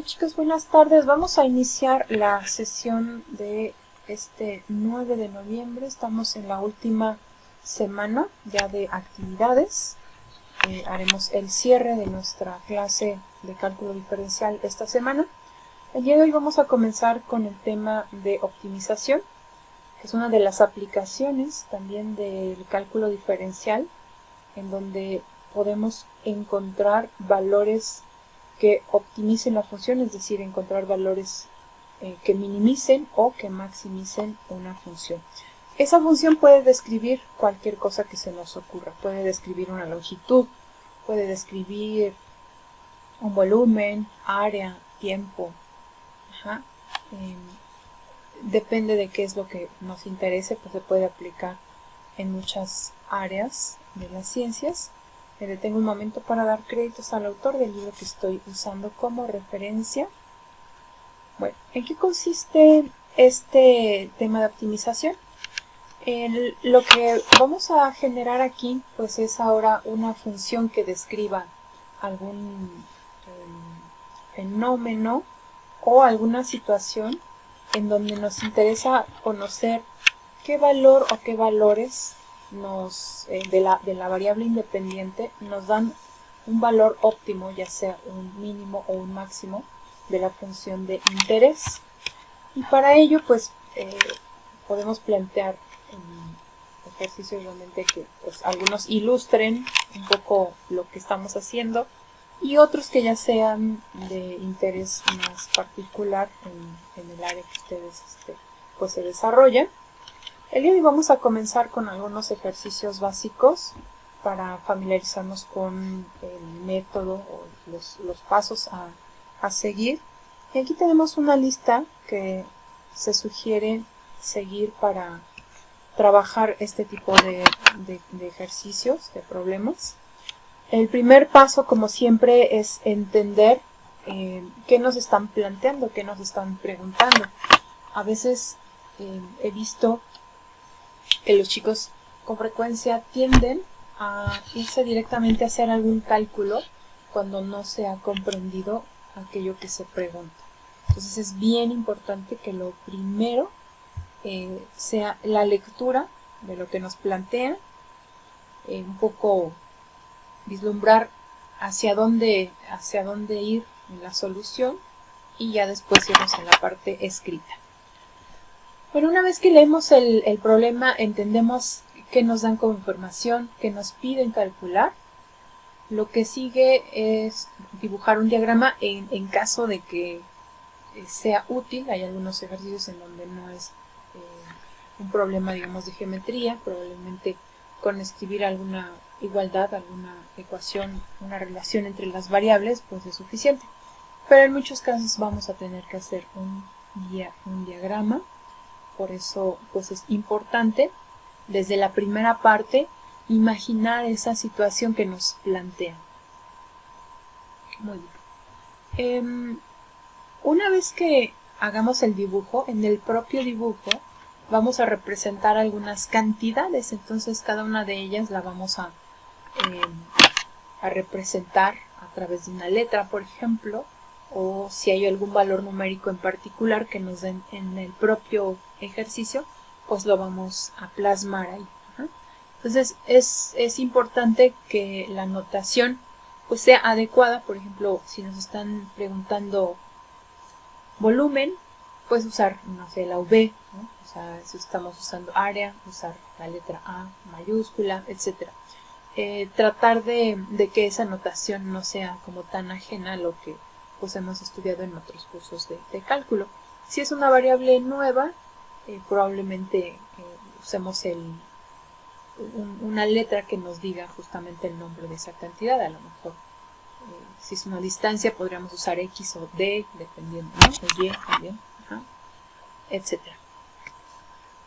Hola chicos, buenas tardes. Vamos a iniciar la sesión de este 9 de noviembre. Estamos en la última semana ya de actividades. Haremos el cierre de nuestra clase de cálculo diferencial esta semana. El día de hoy vamos a comenzar con el tema de optimización, que es una de las aplicaciones también del cálculo diferencial, en donde podemos encontrar valores que optimicen la función, es decir, encontrar valores que minimicen o que maximicen una función. Esa función puede describir cualquier cosa que se nos ocurra. Puede describir una longitud, puede describir un volumen, área, tiempo. Depende de qué es lo que nos interese, pues se puede aplicar en muchas áreas de las ciencias. Me detengo un momento para dar créditos al autor del libro que estoy usando como referencia. Bueno, ¿en qué consiste este tema de optimización? Lo que vamos a generar aquí pues es ahora una función que describa algún fenómeno o alguna situación en donde nos interesa conocer qué valor o qué valores de la variable independiente nos dan un valor óptimo, ya sea un mínimo o un máximo de la función de interés. Y para ello pues podemos plantear ejercicios realmente que pues algunos ilustren un poco lo que estamos haciendo y otros que ya sean de interés más particular en el área que ustedes pues se desarrollan. El día de hoy vamos a comenzar con algunos ejercicios básicos para familiarizarnos con el método o los pasos a seguir. Y aquí tenemos una lista que se sugiere seguir para trabajar este tipo de ejercicios, de problemas. El primer paso, como siempre, es entender qué nos están planteando, qué nos están preguntando. A veces he visto que los chicos con frecuencia tienden a irse directamente a hacer algún cálculo cuando no se ha comprendido aquello que se pregunta. Entonces es bien importante que lo primero sea la lectura de lo que nos plantea, un poco vislumbrar hacia dónde ir en la solución y ya después irnos a la parte escrita. Bueno, una vez que leemos el problema, entendemos qué nos dan como información, qué nos piden calcular. Lo que sigue es dibujar un diagrama en caso de que sea útil. Hay algunos ejercicios en donde no es un problema, digamos, de geometría. Probablemente con escribir alguna igualdad, alguna ecuación, una relación entre las variables, pues es suficiente. Pero en muchos casos vamos a tener que hacer un diagrama. Por eso pues es importante desde la primera parte imaginar esa situación que nos plantea. Muy bien. Una vez que hagamos el dibujo, en el propio dibujo vamos a representar algunas cantidades, entonces cada una de ellas la vamos a representar a través de una letra, por ejemplo, o si hay algún valor numérico en particular que nos den en el propio ejercicio, pues lo vamos a plasmar ahí. Entonces es importante que la notación pues sea adecuada. Por ejemplo, si nos están preguntando volumen, pues usar, no sé, la V, ¿no? O sea, si estamos usando área, usar la letra A mayúscula, etc. Tratar de que esa notación no sea como tan ajena a lo que pues hemos estudiado en otros cursos de cálculo. Si es una variable nueva, probablemente usemos una letra que nos diga justamente el nombre de esa cantidad. A lo mejor si es una distancia podríamos usar X o D, dependiendo, ¿no? O Y también, etc.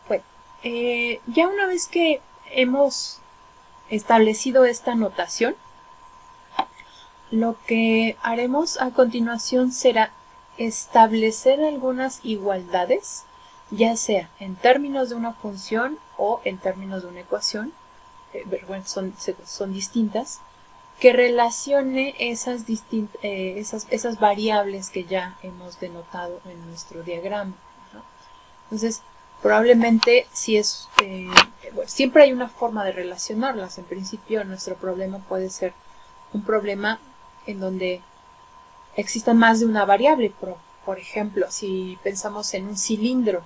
Bueno, ya una vez que hemos establecido esta notación, lo que haremos a continuación será establecer algunas igualdades, ya sea en términos de una función o en términos de una ecuación. Bueno, son distintas, que relacione esas variables que ya hemos denotado en nuestro diagrama, ¿no? Entonces, probablemente si es, bueno, siempre hay una forma de relacionarlas. En principio, nuestro problema puede ser un problema en donde existan más de una variable. Por ejemplo, si pensamos en un cilindro,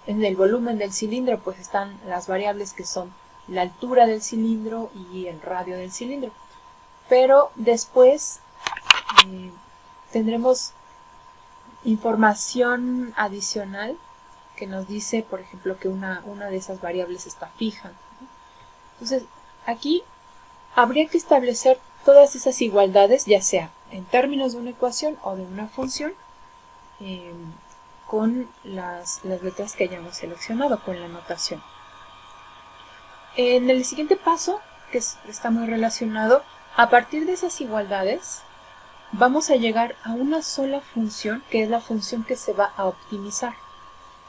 en el volumen del cilindro, pues están las variables que son la altura del cilindro y el radio del cilindro. Pero después tendremos información adicional que nos dice, por ejemplo, que una de esas variables está fija, ¿no? Entonces, aquí habría que establecer todas esas igualdades, ya sea en términos de una ecuación o de una función, con las letras que hayamos seleccionado, con la notación. En el siguiente paso, que está muy relacionado, a partir de esas igualdades, vamos a llegar a una sola función, que es la función que se va a optimizar.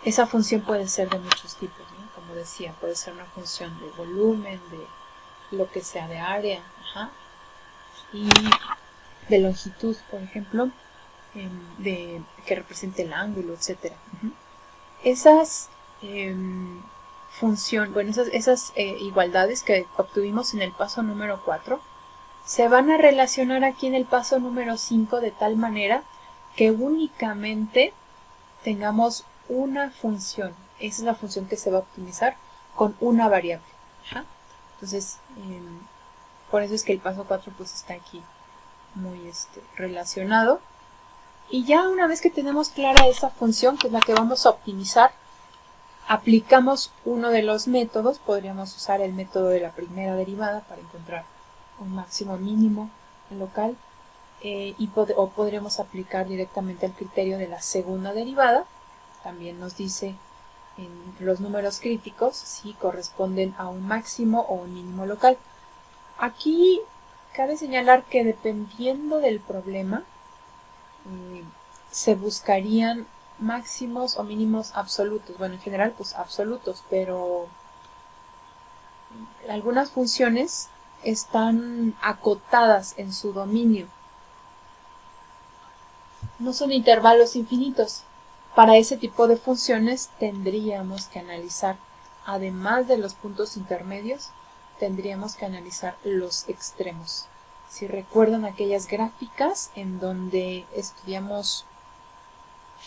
Esa función puede ser de muchos tipos, ¿no? Como decía, puede ser una función de volumen, de lo que sea, de área, y de longitud, por ejemplo, que represente el ángulo, etc. Esas esas igualdades que obtuvimos en el paso número 4 se van a relacionar aquí en el paso número 5 de tal manera que únicamente tengamos una función. Esa es la función que se va a optimizar con una variable. Entonces, por eso es que el paso 4 pues está aquí muy relacionado. Y ya una vez que tenemos clara esa función, que es la que vamos a optimizar, aplicamos uno de los métodos. Podríamos usar el método de la primera derivada para encontrar un máximo mínimo local, o podremos aplicar directamente el criterio de la segunda derivada. También nos dice en los números críticos si corresponden a un máximo o un mínimo local. Aquí cabe señalar que dependiendo del problema, se buscarían máximos o mínimos absolutos. Bueno, en general pues absolutos, pero algunas funciones están acotadas en su dominio. No son intervalos infinitos. Para ese tipo de funciones tendríamos que analizar, además de los puntos intermedios, tendríamos que analizar los extremos. Si recuerdan aquellas gráficas en donde estudiamos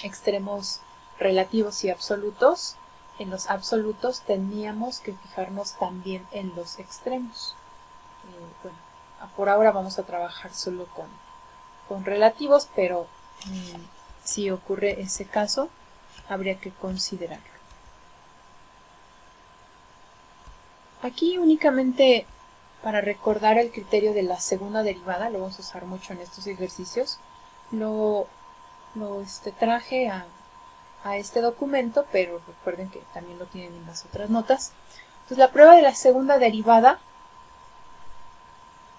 extremos relativos y absolutos, en los absolutos teníamos que fijarnos también en los extremos. Bueno, por ahora vamos a trabajar solo con relativos, pero si ocurre ese caso, habría que considerarlo. Aquí únicamente para recordar el criterio de la segunda derivada, lo vamos a usar mucho en estos ejercicios, lo traje a este documento, pero recuerden que también lo tienen en las otras notas. Entonces la prueba de la segunda derivada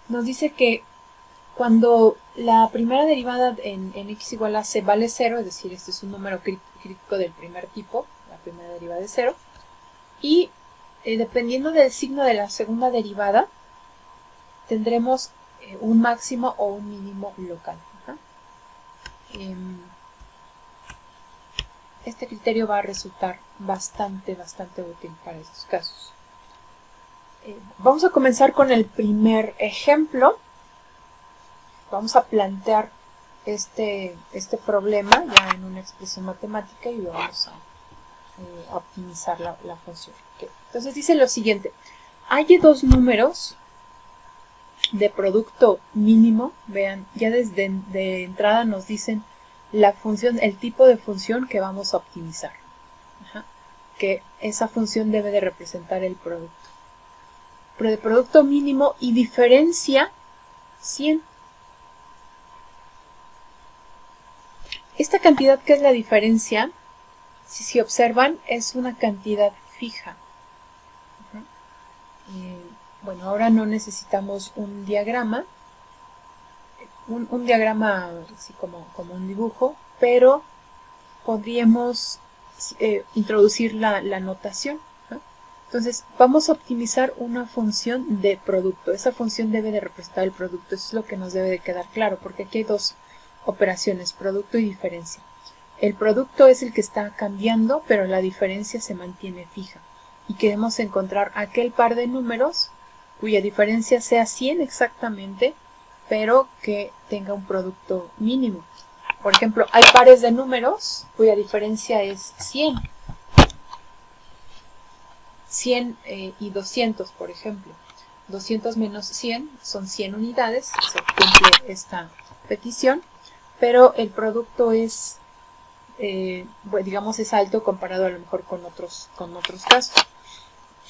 nos dice que cuando la primera derivada en x igual a c vale 0, es decir, este es un número crítico del primer tipo, la primera derivada es 0, y dependiendo del signo de la segunda derivada, tendremos un máximo o un mínimo local. Este criterio va a resultar bastante útil para estos casos. Vamos a comenzar con el primer ejemplo. Vamos a plantear este problema ya en una expresión matemática y vamos a optimizar la función. Okay. Entonces dice lo siguiente: hay dos números de producto mínimo. Vean, ya desde de entrada nos dicen la función, el tipo de función que vamos a optimizar. Que esa función debe de representar el producto. Pero de producto mínimo y diferencia 100. Esta cantidad que es la diferencia, si observan, es una cantidad fija. Bueno, ahora no necesitamos un diagrama, un diagrama así como un dibujo, pero podríamos introducir la notación. Entonces vamos a optimizar una función de producto. Esa función debe de representar el producto. Eso es lo que nos debe de quedar claro, porque aquí hay dos operaciones, producto y diferencia. El producto es el que está cambiando, pero la diferencia se mantiene fija. Y queremos encontrar aquel par de números cuya diferencia sea 100 exactamente, pero que tenga un producto mínimo. Por ejemplo, hay pares de números cuya diferencia es 100. 100 y 200, por ejemplo. 200 menos 100 son 100 unidades, se cumple esta petición, pero el producto es, digamos, es alto comparado a lo mejor con otros casos.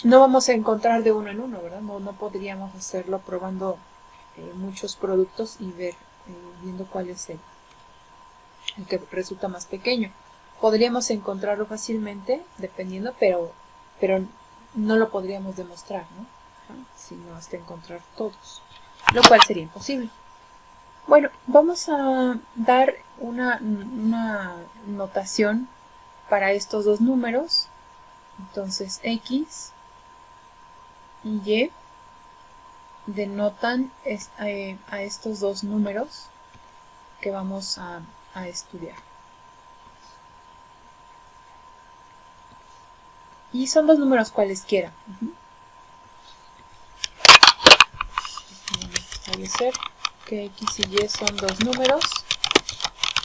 No vamos a encontrar de uno en uno, ¿verdad? No podríamos hacerlo probando muchos productos y viendo cuál es el que resulta más pequeño. Podríamos encontrarlo fácilmente, dependiendo, pero no lo podríamos demostrar, ¿no? Sino hasta encontrar todos, lo cual sería imposible. Bueno, vamos a dar una notación para estos dos números. Entonces X y Y denotan a estos dos números que vamos a estudiar. Y son dos números cualesquiera. Vamos a establecer que X y Y son dos números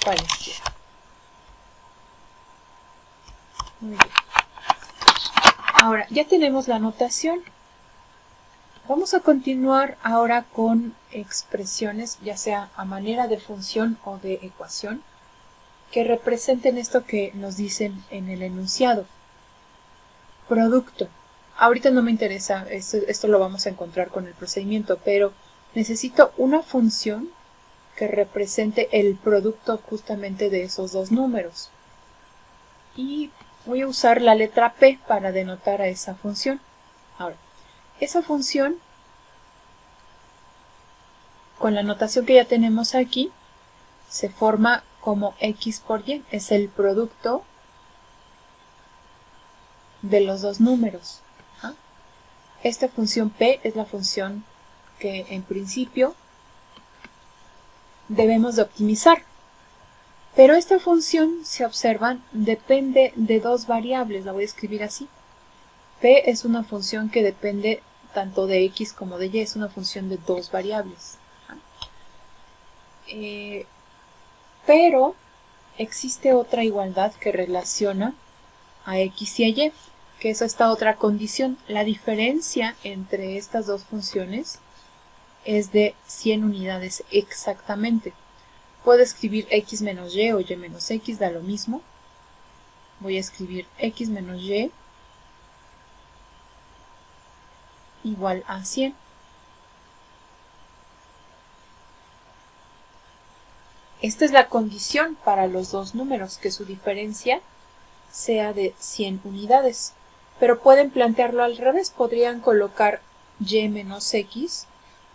cualesquiera. Muy bien. Ahora, ya tenemos la notación. Vamos a continuar ahora con expresiones, ya sea a manera de función o de ecuación, que representen esto que nos dicen en el enunciado. Producto. Ahorita no me interesa, esto lo vamos a encontrar con el procedimiento, pero necesito una función que represente el producto justamente de esos dos números. Y voy a usar la letra P para denotar a esa función. Ahora, esa función, con la notación que ya tenemos aquí, se forma como X por Y. Es el producto de los dos números. Esta función P es la función que en principio debemos de optimizar. Pero esta función, se observan, depende de dos variables. La voy a escribir así. P es una función que depende tanto de X como de Y. Es una función de dos variables. Pero existe otra igualdad que relaciona a X y a Y, que es esta otra condición. La diferencia entre estas dos funciones es de 100 unidades exactamente. Puedo escribir X menos Y o Y menos X, da lo mismo. Voy a escribir X menos Y igual a 100. Esta es la condición para los dos números, que su diferencia sea de 100 unidades. Pero pueden plantearlo al revés, podrían colocar Y menos X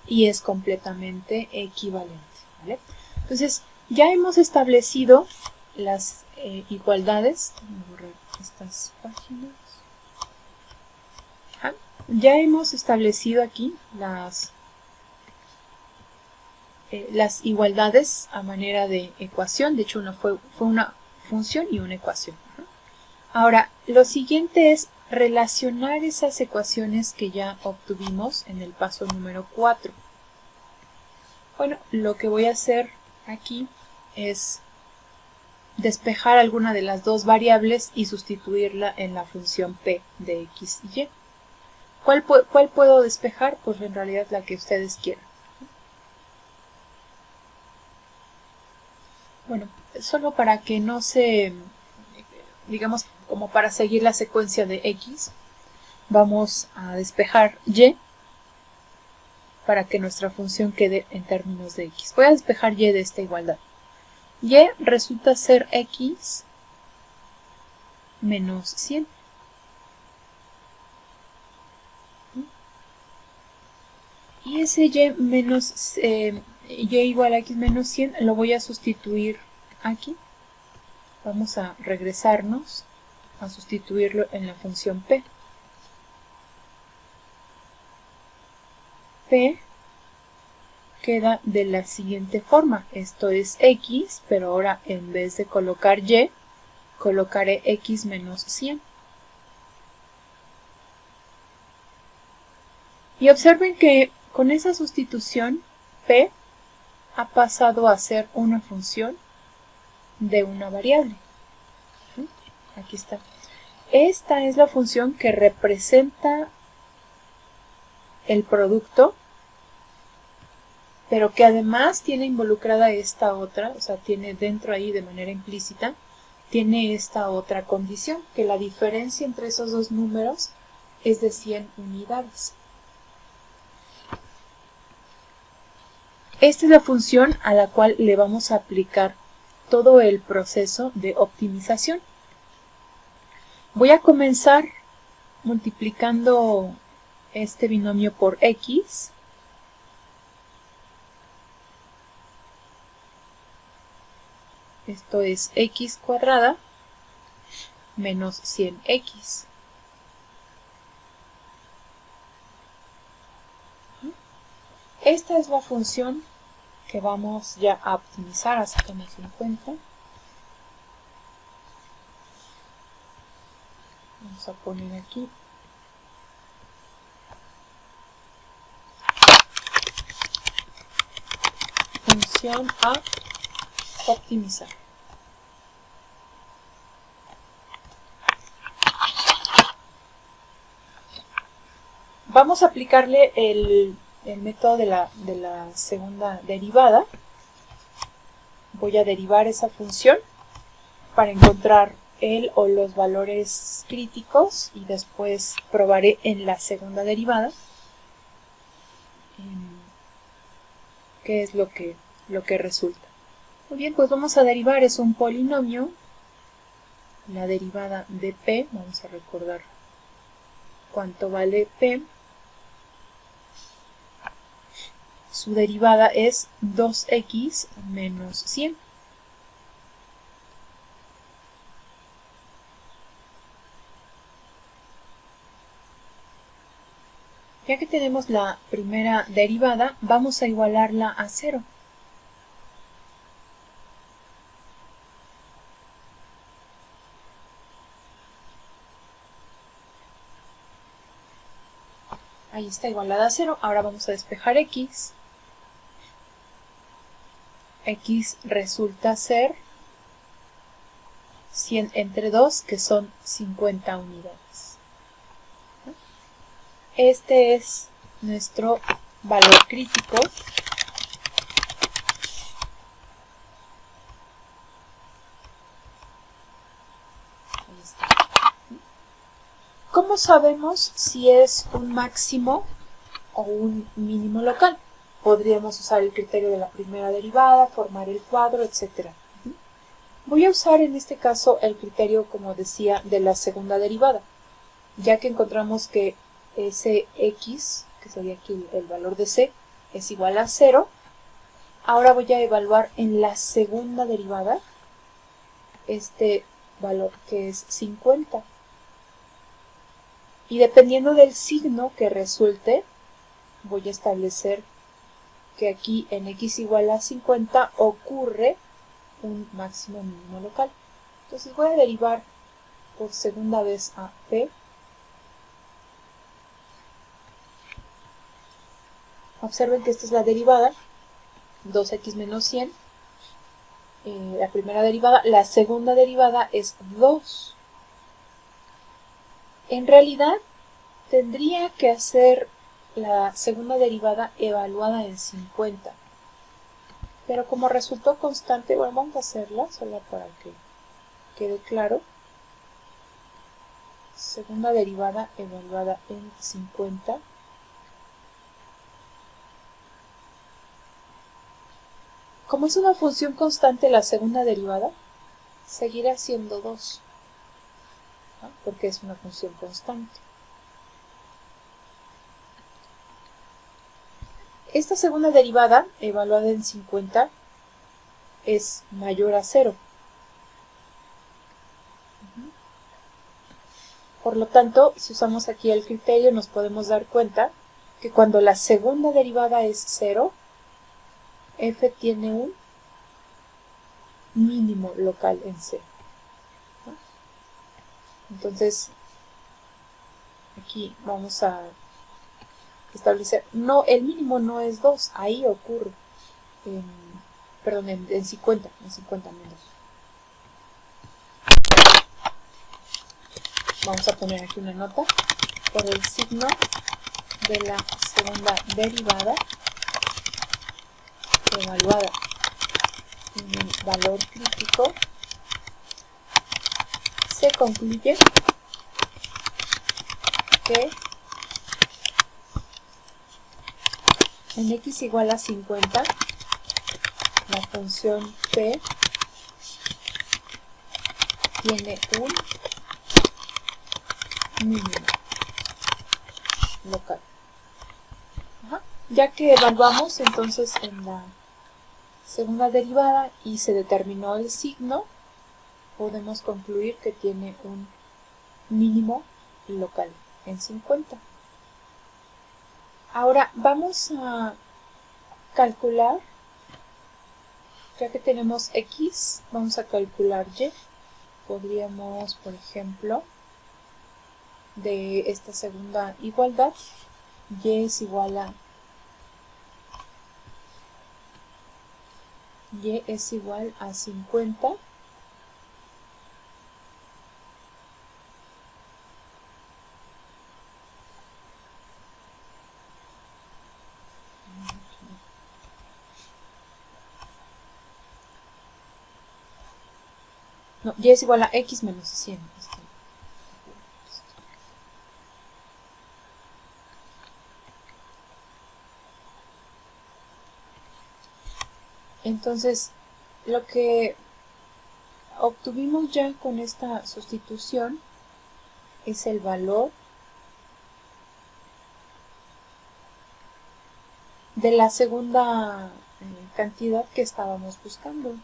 y es completamente equivalente, ¿vale? Entonces, ya hemos establecido las igualdades. Voy a borrar estas páginas. Ya hemos establecido aquí las igualdades a manera de ecuación. De hecho, fue una función y una ecuación. Ahora, lo siguiente es relacionar esas ecuaciones que ya obtuvimos en el paso número 4. Bueno, lo que voy a hacer aquí es despejar alguna de las dos variables y sustituirla en la función P de X y Y. ¿Cuál puedo despejar? Pues en realidad la que ustedes quieran. Bueno, solo para que no se, digamos, como para seguir la secuencia de X, vamos a despejar Y para que nuestra función quede en términos de X. Voy a despejar Y de esta igualdad. Y resulta ser X menos 100. Y ese Y igual a X menos 100 lo voy a sustituir aquí. Vamos a regresarnos a sustituirlo en la función P. P queda de la siguiente forma. Esto es X, pero ahora en vez de colocar Y, colocaré X menos 100. Y observen que con esa sustitución, P ha pasado a ser una función de una variable. Aquí está. Esta es la función que representa el producto, pero que además tiene involucrada esta otra, o sea, tiene dentro ahí de manera implícita, tiene esta otra condición, que la diferencia entre esos dos números es de 100 unidades. Esta es la función a la cual le vamos a aplicar todo el proceso de optimización. Voy a comenzar multiplicando este binomio por X. Esto es X cuadrada menos 100X. Esta es la función que vamos ya a optimizar, así que nos en cuenta. Vamos a poner aquí función a optimizar. Vamos a aplicarle el método de la segunda derivada. Voy a derivar esa función para encontrar el o los valores críticos y después probaré en la segunda derivada qué es lo que resulta. Muy bien, pues vamos a derivar, es un polinomio, la derivada de P, vamos a recordar cuánto vale P. Su derivada es 2x menos 100. Ya que tenemos la primera derivada, vamos a igualarla a 0. Ahí está igualada a 0. Ahora vamos a despejar X. X resulta ser 100 entre 2, que son 50 unidades. Este es nuestro valor crítico. Ahí está. ¿Cómo sabemos si es un máximo o un mínimo local? Podríamos usar el criterio de la primera derivada, formar el cuadro, etc. Voy a usar en este caso el criterio, como decía, de la segunda derivada, ya que encontramos que ese x, que sería aquí el valor de c, es igual a 0. Ahora voy a evaluar en la segunda derivada este valor, que es 50. Y dependiendo del signo que resulte, voy a establecer que aquí en x igual a 50 ocurre un máximo mínimo local. Entonces voy a derivar por segunda vez a P. Observen que esta es la derivada, 2x menos 100, la primera derivada. La segunda derivada es 2. En realidad, tendría que hacer la segunda derivada evaluada en 50. Pero como resultó constante, bueno, vamos a hacerla solo para que quede claro. Segunda derivada evaluada en 50. Como es una función constante, la segunda derivada seguirá siendo 2, ¿no? Porque es una función constante. Esta segunda derivada, evaluada en 50, es mayor a 0. Por lo tanto, si usamos aquí el criterio, nos podemos dar cuenta que cuando la segunda derivada es 0, f tiene un mínimo local en C. ¿No? Entonces, aquí vamos a establecer, no, el mínimo no es 2, ahí ocurre, perdón, en 50 menos. Vamos a poner aquí una nota por el signo de la segunda derivada evaluada en el valor crítico. Se concluye que en x igual a 50, la función p tiene un mínimo local. Ya que evaluamos entonces en la segunda derivada y se determinó el signo, podemos concluir que tiene un mínimo local en 50. Ahora vamos a calcular, ya que tenemos x, vamos a calcular y. Podríamos, por ejemplo, de esta segunda igualdad, y es igual a 50 no, y es igual a x menos 100. Entonces, lo que obtuvimos ya con esta sustitución es el valor de la segunda cantidad que estábamos buscando.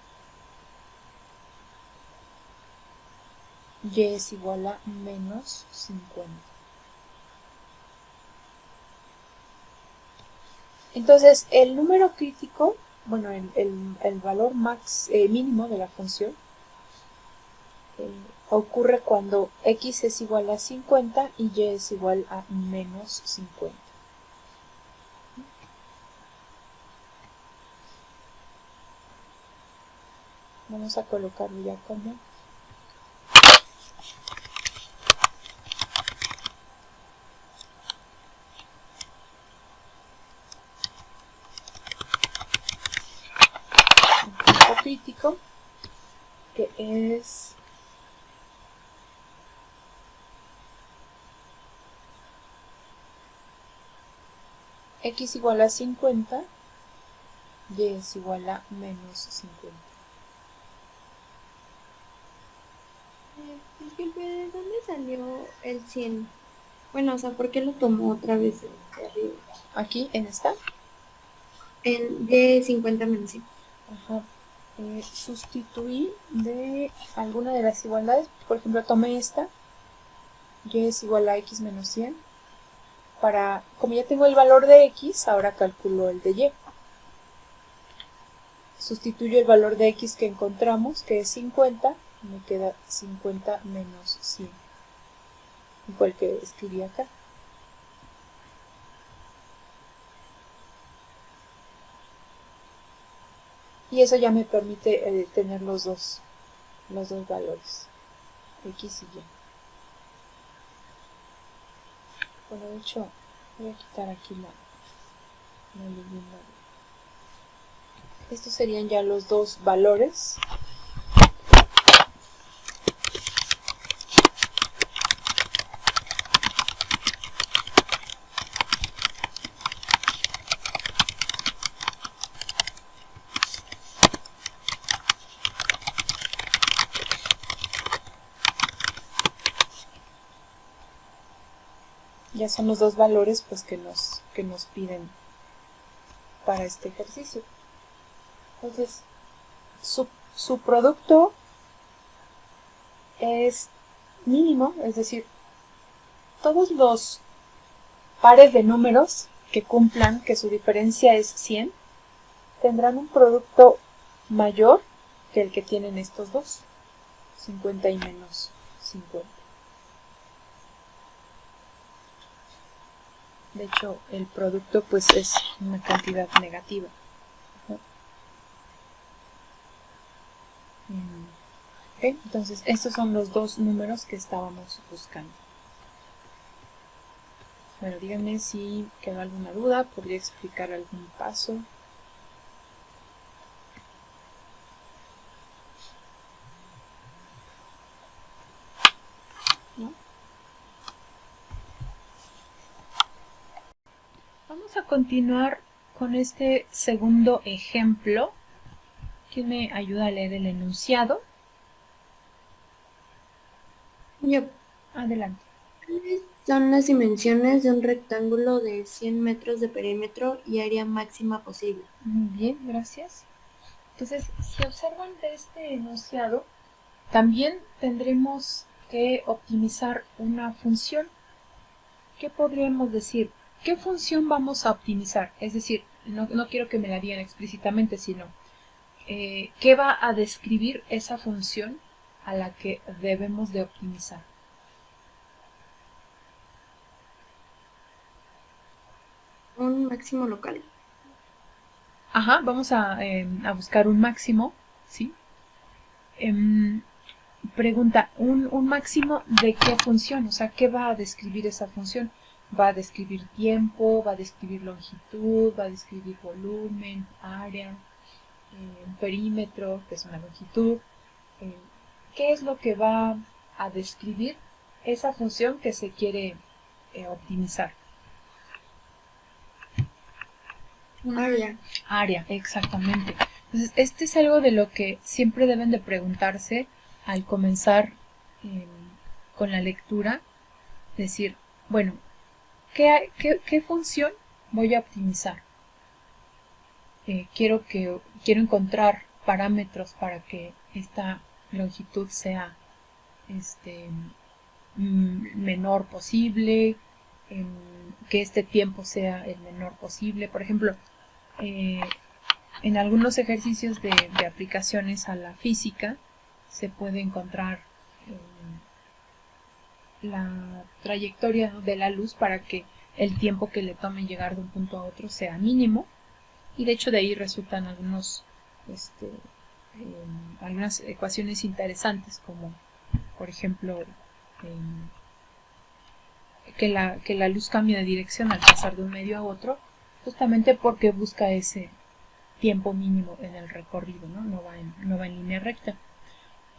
Y es igual a menos 50. Entonces, el número crítico, bueno, el valor mínimo de la función ocurre cuando x es igual a 50 y y es igual a menos 50. Vamos a colocarlo ya como crítico, que es x igual a 50 y es igual a menos 50. Disculpe, ¿de dónde salió el 100? Bueno, o sea, ¿por qué lo tomó otra vez de arriba? Aquí, en esta. En de 50 menos 100. Ajá. Sustituí de alguna de las igualdades, por ejemplo, tomé esta, y es igual a x menos 100, como ya tengo el valor de x, ahora calculo el de y. Sustituyo el valor de x que encontramos, que es 50, me queda 50 menos 100, igual que escribí acá. Y eso ya me permite tener los dos valores, x y y. Bueno, de hecho, voy a quitar aquí la leyenda. Estos serían ya los dos valores. Ya son los dos valores pues que nos piden para este ejercicio. Entonces, su producto es mínimo, es decir, todos los pares de números que cumplan, que su diferencia es 100, tendrán un producto mayor que el que tienen estos dos, 50 y menos 50. De hecho, el producto pues es una cantidad negativa. Okay, entonces estos son los dos números que estábamos buscando. Bueno, díganme si quedó alguna duda, podría explicar algún paso. ¿No? Vamos a continuar con este segundo ejemplo. ¿Quién me ayuda a leer el enunciado? Yo. Adelante. ¿Cuáles son las dimensiones de un rectángulo de 100 metros de perímetro y área máxima posible? Muy bien, gracias. Entonces, si observan de este enunciado, también tendremos que optimizar una función. ¿Qué podríamos decir? ¿Qué función vamos a optimizar? Es decir, no quiero que me la digan explícitamente, sino ¿qué va a describir esa función a la que debemos de optimizar? Un máximo local. Ajá, vamos a buscar un máximo, ¿sí? Pregunta, ¿un máximo de qué función? O sea, ¿qué va a describir esa función? ¿Va a describir tiempo? ¿Va a describir longitud? ¿Va a describir volumen, área, perímetro, que es una longitud? ¿Qué es lo que va a describir esa función que se quiere optimizar? Un área. Área, exactamente. Entonces, este es algo de lo que siempre deben de preguntarse al comenzar con la lectura. Decir, bueno, ¿qué función voy a optimizar? Quiero encontrar parámetros para que esta longitud sea menor posible, que este tiempo sea el menor posible. Por ejemplo, en algunos ejercicios de aplicaciones a la física se puede encontrar la trayectoria de la luz para que el tiempo que le tome llegar de un punto a otro sea mínimo, y de hecho de ahí resultan algunas ecuaciones interesantes, como por ejemplo que la luz cambia de dirección al pasar de un medio a otro, justamente porque busca ese tiempo mínimo en el recorrido, no va en línea recta.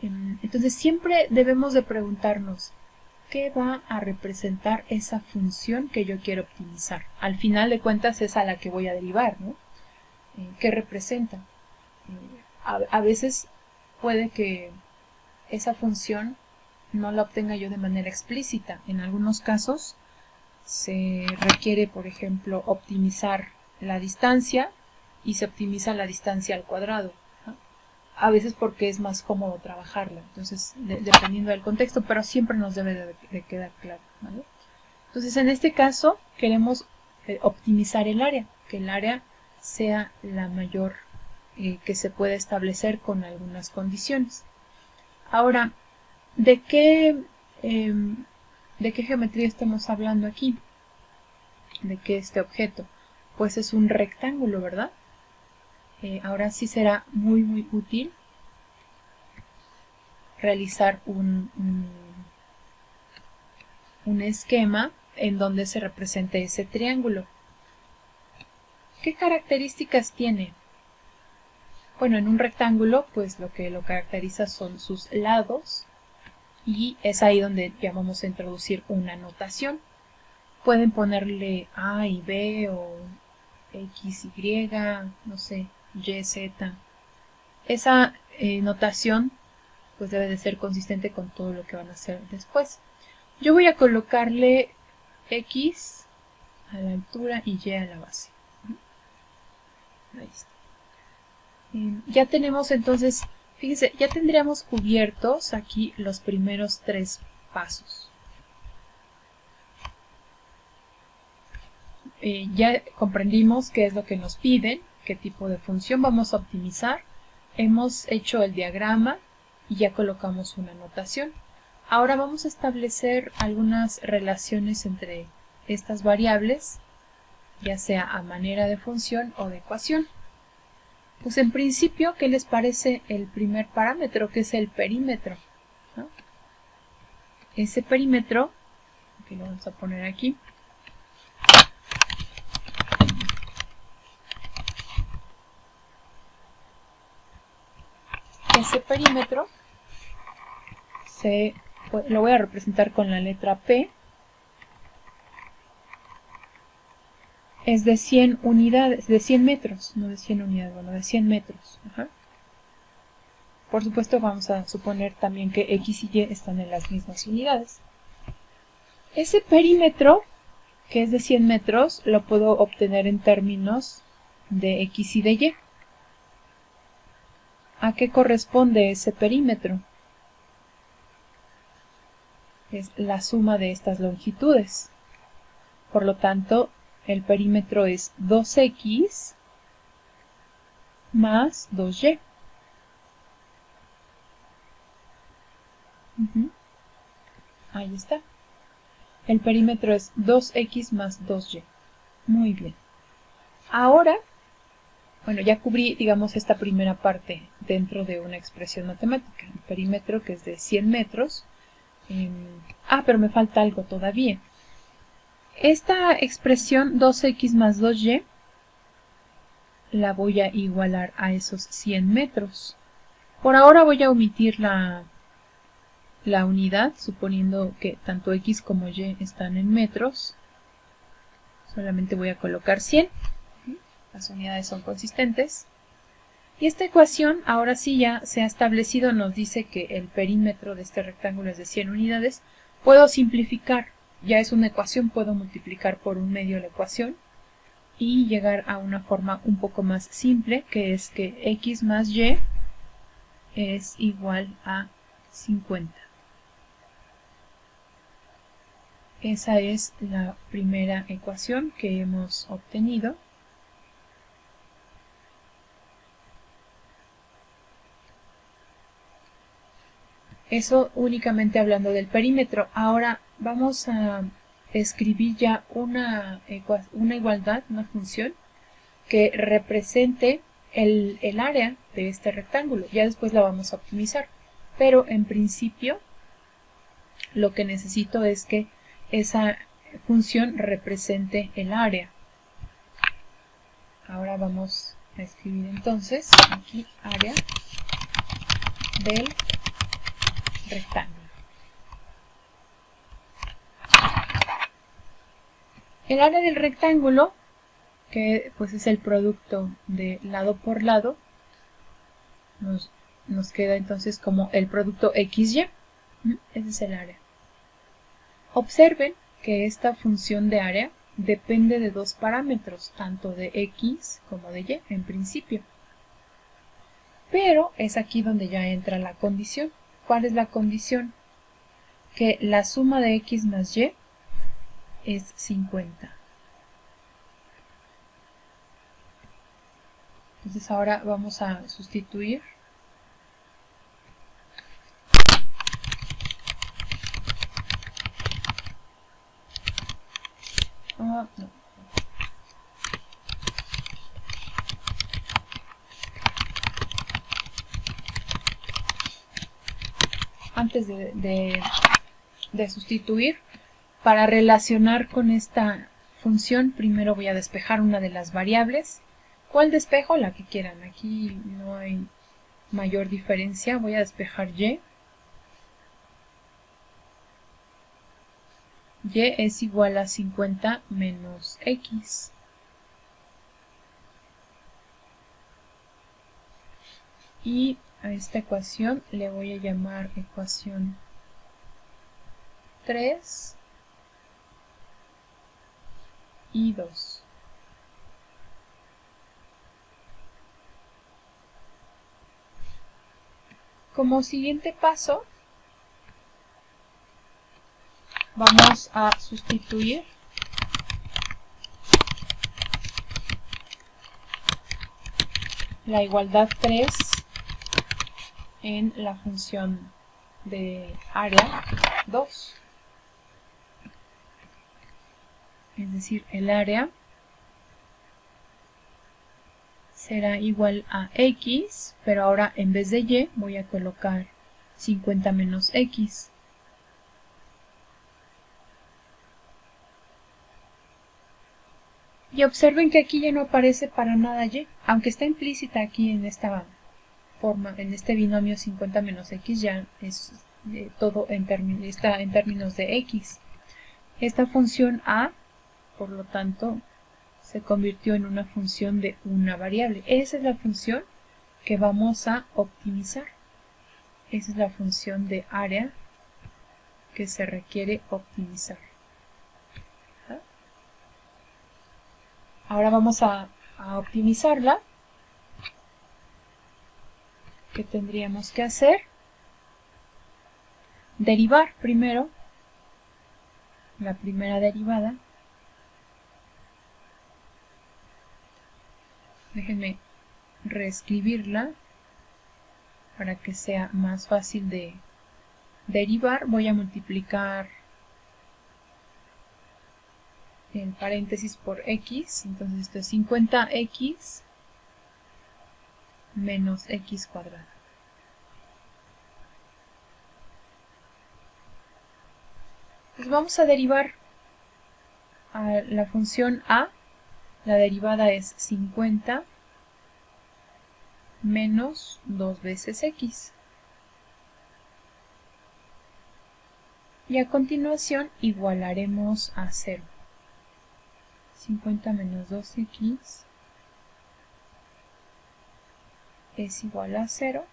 Entonces siempre debemos de preguntarnos qué va a representar esa función que yo quiero optimizar. Al final de cuentas es a la que voy a derivar, ¿no? ¿Qué representa? A veces puede que esa función no la obtenga yo de manera explícita. En algunos casos se requiere, por ejemplo, optimizar la distancia y se optimiza la distancia al cuadrado. A veces porque es más cómodo trabajarla, entonces dependiendo del contexto, pero siempre nos debe de quedar claro, ¿vale? Entonces en este caso queremos optimizar el área, que el área sea la mayor que se pueda establecer con algunas condiciones. Ahora, ¿de qué geometría estamos hablando aquí? ¿De qué este objeto? Pues es un rectángulo, ¿verdad? Ahora sí será muy útil realizar un esquema en donde se represente ese triángulo. ¿Qué características tiene? Bueno, en un rectángulo, pues lo que lo caracteriza son sus lados, y es ahí donde ya vamos a introducir una notación. Pueden ponerle A y B o X, Y, no sé, Y, Z. Esa notación pues debe de ser consistente con todo lo que van a hacer después. Yo voy a colocarle X a la altura y Y a la base. Ahí está. Ya tenemos entonces, fíjense, ya tendríamos cubiertos aquí los primeros 3 pasos. ya comprendimos qué es lo que nos piden, qué tipo de función vamos a optimizar. Hemos hecho el diagrama y ya colocamos una notación. Ahora vamos a establecer algunas relaciones entre estas variables, ya sea a manera de función o de ecuación. Pues en principio, ¿qué les parece el primer parámetro, que es el perímetro? ¿No? Ese perímetro, que lo vamos a poner aquí, ese perímetro lo voy a representar con la letra P. Es de 100 unidades, de 100 metros, no de 100 unidades, bueno, de 100 metros. Ajá. Por supuesto, vamos a suponer también que X y Y están en las mismas unidades. Ese perímetro, que es de 100 metros, lo puedo obtener en términos de X y de Y. ¿A qué corresponde ese perímetro? Es la suma de estas longitudes. Por lo tanto, el perímetro es 2x más 2y. Ahí está. El perímetro es 2x más 2y. Muy bien. Ahora, bueno, ya cubrí, digamos, esta primera parte dentro de una expresión matemática. El perímetro, que es de 100 metros. Pero me falta algo todavía. Esta expresión 2x más 2y la voy a igualar a esos 100 metros. Por ahora voy a omitir la unidad, suponiendo que tanto x como y están en metros. Solamente voy a colocar 100. Las unidades son consistentes. Y esta ecuación, ahora sí ya se ha establecido, nos dice que el perímetro de este rectángulo es de 100 unidades. Puedo simplificar, ya es una ecuación, puedo multiplicar por un medio la ecuación y llegar a una forma un poco más simple, que es que x más y es igual a 50. Esa es la primera ecuación que hemos obtenido. Eso únicamente hablando del perímetro. Ahora vamos a escribir ya una igualdad, una función que represente el área de este rectángulo. Ya después la vamos a optimizar. Pero en principio lo que necesito es que esa función represente el área. Ahora vamos a escribir entonces aquí área del rectángulo. El área del rectángulo, que pues es el producto de lado por lado, nos queda entonces como el producto XY. Ese es el área. Observen que esta función de área depende de dos parámetros, tanto de X como de Y en principio. Pero es aquí donde ya entra la condición. ¿Cuál es la condición? Que la suma de X más Y es 50. Entonces ahora vamos a sustituir. No. Antes de sustituir, para relacionar con esta función, primero voy a despejar una de las variables. ¿Cuál despejo? La que quieran. Aquí no hay mayor diferencia. Voy a despejar y. Y es igual a 50 menos x. Y a esta ecuación le voy a llamar ecuación 3 y 2. Como siguiente paso, vamos a sustituir la igualdad 3 en la función de área 2. Es decir, el área será igual a x, pero ahora en vez de y voy a colocar 50 menos x. Y observen que aquí ya no aparece para nada y, aunque está implícita aquí en esta forma, en este binomio 50 menos x, ya es todo está en términos de x. Esta función a, por lo tanto, se convirtió en una función de una variable. Esa es la función que vamos a optimizar. Esa es la función de área que se requiere optimizar. Ahora vamos a optimizarla. ¿Qué tendríamos que hacer? Derivar primero la primera derivada. Déjenme reescribirla para que sea más fácil de derivar. Voy a multiplicar el paréntesis por x, entonces esto es 50x menos x cuadrado. Pues vamos a derivar a la función a, la derivada es 50 menos 2 veces x. Y a continuación igualaremos a 0. 50 menos 2x es igual a 0.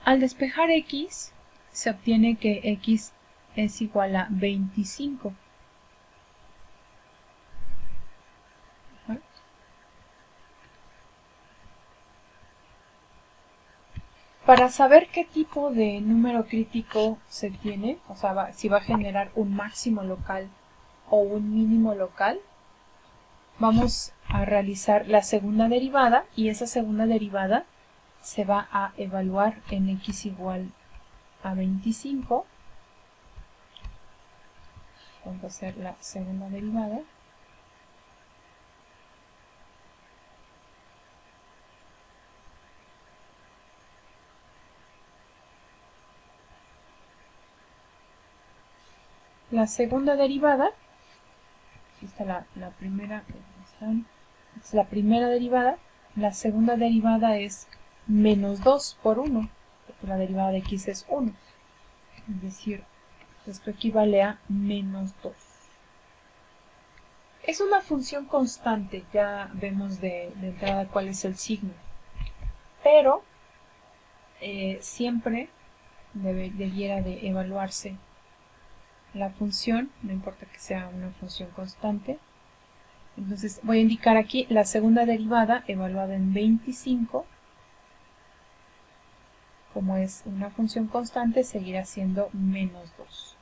Al despejar x, se obtiene que x es igual a 25. Para saber qué tipo de número crítico se tiene, o sea, si va a generar un máximo local o un mínimo local, vamos a realizar la segunda derivada, y esa segunda derivada se va a evaluar en x igual a 25. Vamos a hacer la segunda derivada. La segunda derivada, aquí está la primera, es la primera derivada. La segunda derivada es menos 2 por 1, porque la derivada de x es 1. Es decir, esto equivale a menos 2. Es una función constante, ya vemos de entrada cuál es el signo. Pero siempre debiera de evaluarse la función, no importa que sea una función constante. Entonces voy a indicar aquí la segunda derivada evaluada en 25. Como es una función constante, seguirá siendo menos 2.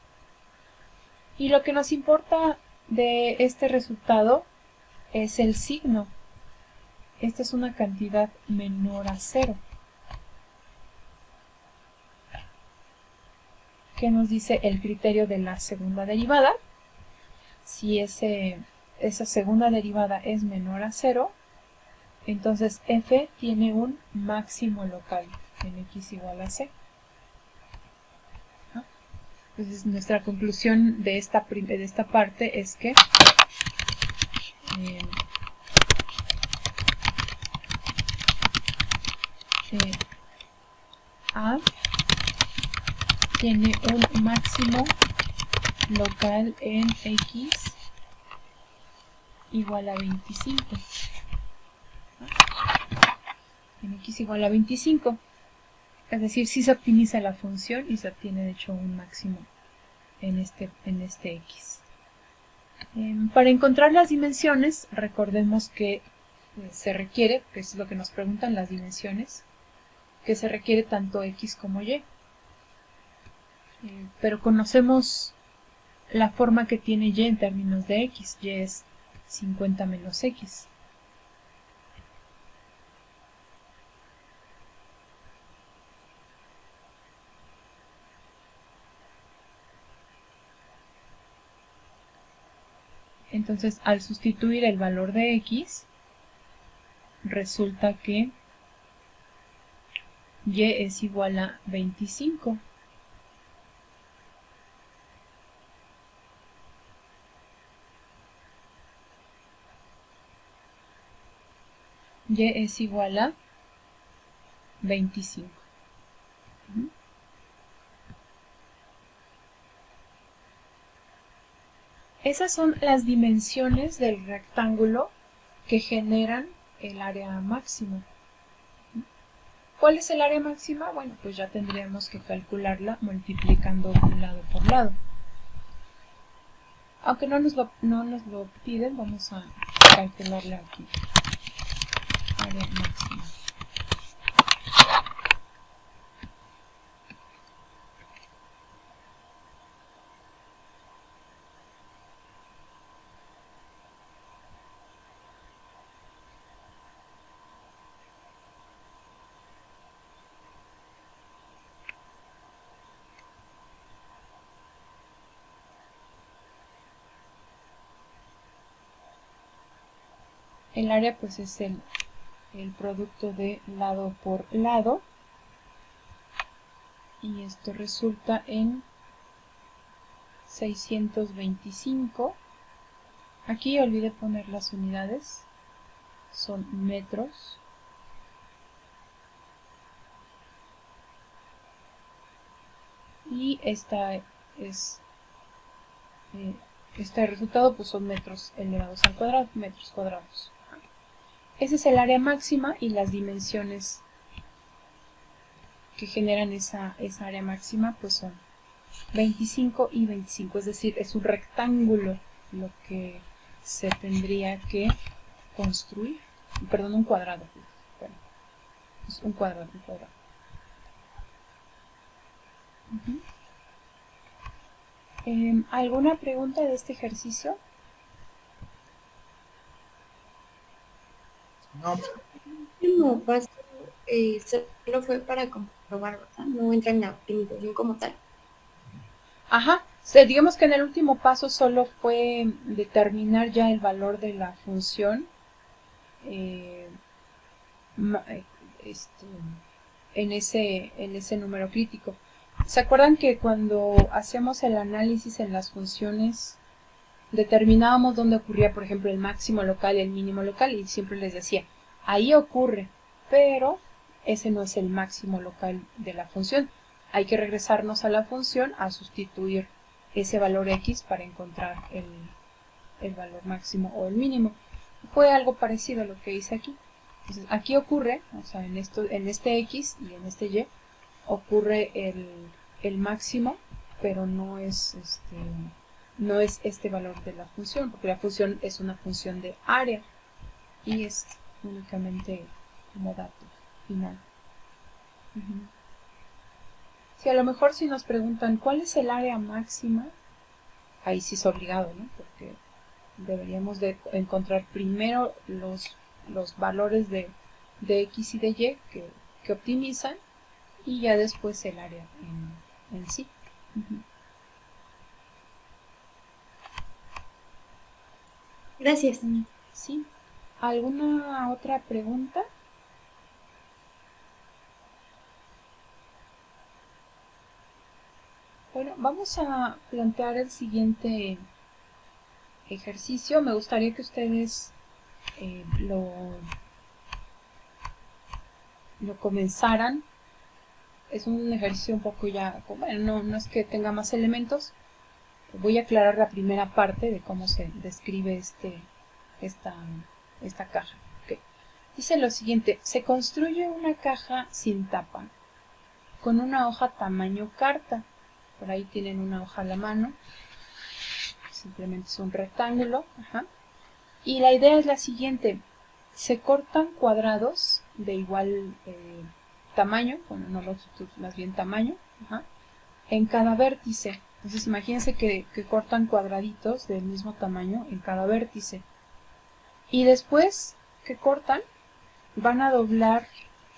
Y lo que nos importa de este resultado es el signo. Esta es una cantidad menor a 0. ¿Qué nos dice el criterio de la segunda derivada? Si esa segunda derivada es menor a 0, entonces f tiene un máximo local en x igual a c. Entonces nuestra conclusión de esta parte es que A tiene un máximo local en x igual a 25. En x igual a 25. Es decir, si se optimiza la función y se obtiene de hecho un máximo en este x. Para encontrar las dimensiones, recordemos que se requiere, que es lo que nos preguntan las dimensiones, que se requiere tanto x como y. Pero conocemos la forma que tiene y en términos de x. Y es 50 menos x. Entonces, al sustituir el valor de x, resulta que y es igual a 25. Y es igual a 25. Esas son las dimensiones del rectángulo que generan el área máxima. ¿Cuál es el área máxima? Bueno, pues ya tendríamos que calcularla multiplicando lado por lado. Aunque no nos lo piden, vamos a calcularla aquí. Área máxima. El área pues es el producto de lado por lado, y esto resulta en 625. Aquí olvidé poner las unidades, son metros. Y este resultado pues son metros elevados al cuadrado, metros cuadrados. Ese es el área máxima, y las dimensiones que generan esa área máxima pues son 25 y 25, es decir, es un rectángulo lo que se tendría que construir, perdón, un cuadrado, bueno, es un cuadrado. ¿Alguna pregunta de este ejercicio? No. El último paso solo fue para comprobar, ¿verdad? No entra en la optimización como tal. Ajá, digamos que en el último paso solo fue determinar ya el valor de la función en ese número crítico. ¿Se acuerdan que cuando hacíamos el análisis en las funciones determinábamos dónde ocurría, por ejemplo, el máximo local y el mínimo local? Y siempre les decía, ahí ocurre, pero ese no es el máximo local de la función. Hay que regresarnos a la función a sustituir ese valor x para encontrar el valor máximo o el mínimo. Fue algo parecido a lo que hice aquí. Entonces, aquí ocurre, o sea, en este x y en este y, ocurre el máximo, pero no es este valor de la función, porque la función es una función de área y es únicamente como dato final. Si a lo mejor si nos preguntan ¿cuál es el área máxima? Ahí sí es obligado, ¿no? Porque deberíamos de encontrar primero los valores de x y de y que optimizan, y ya después el área en sí. Gracias. Sí. ¿Alguna otra pregunta? Bueno, vamos a plantear el siguiente ejercicio. Me gustaría que ustedes lo comenzaran. Es un ejercicio un poco ya, bueno, no es que tenga más elementos. Voy a aclarar la primera parte de cómo se describe esta caja. Okay. Dice lo siguiente: se construye una caja sin tapa con una hoja tamaño carta. Por ahí tienen una hoja a la mano. Simplemente es un rectángulo. Y la idea es la siguiente: se cortan cuadrados de igual tamaño, bueno, no longitud, más bien tamaño, en cada vértice. Entonces imagínense que cortan cuadraditos del mismo tamaño en cada vértice. Y después que cortan, van a doblar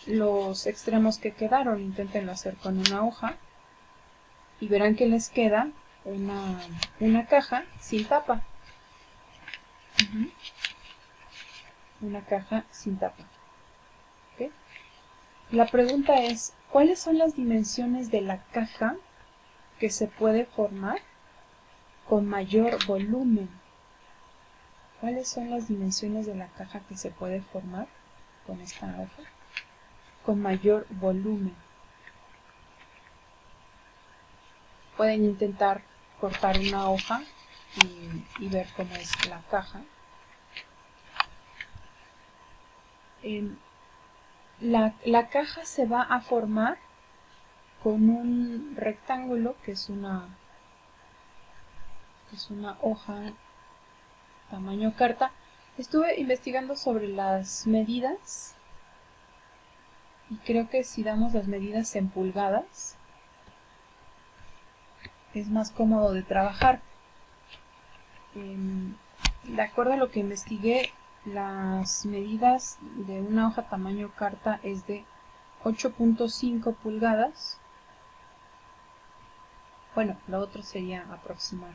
los extremos que quedaron. Inténtenlo hacer con una hoja y verán que les queda una caja sin tapa. Una caja sin tapa. ¿Okay? La pregunta es, ¿cuáles son las dimensiones de la caja que se puede formar con mayor volumen? ¿Cuáles son las dimensiones de la caja que se puede formar con esta hoja con mayor volumen? Pueden intentar cortar una hoja y ver cómo es la caja. La caja se va a formar con un rectángulo que es una hoja tamaño carta. Estuve investigando sobre las medidas y creo que si damos las medidas en pulgadas es más cómodo de trabajar. De acuerdo a lo que investigué, las medidas de una hoja tamaño carta es de 8.5 pulgadas. Bueno, lo otro sería aproximar.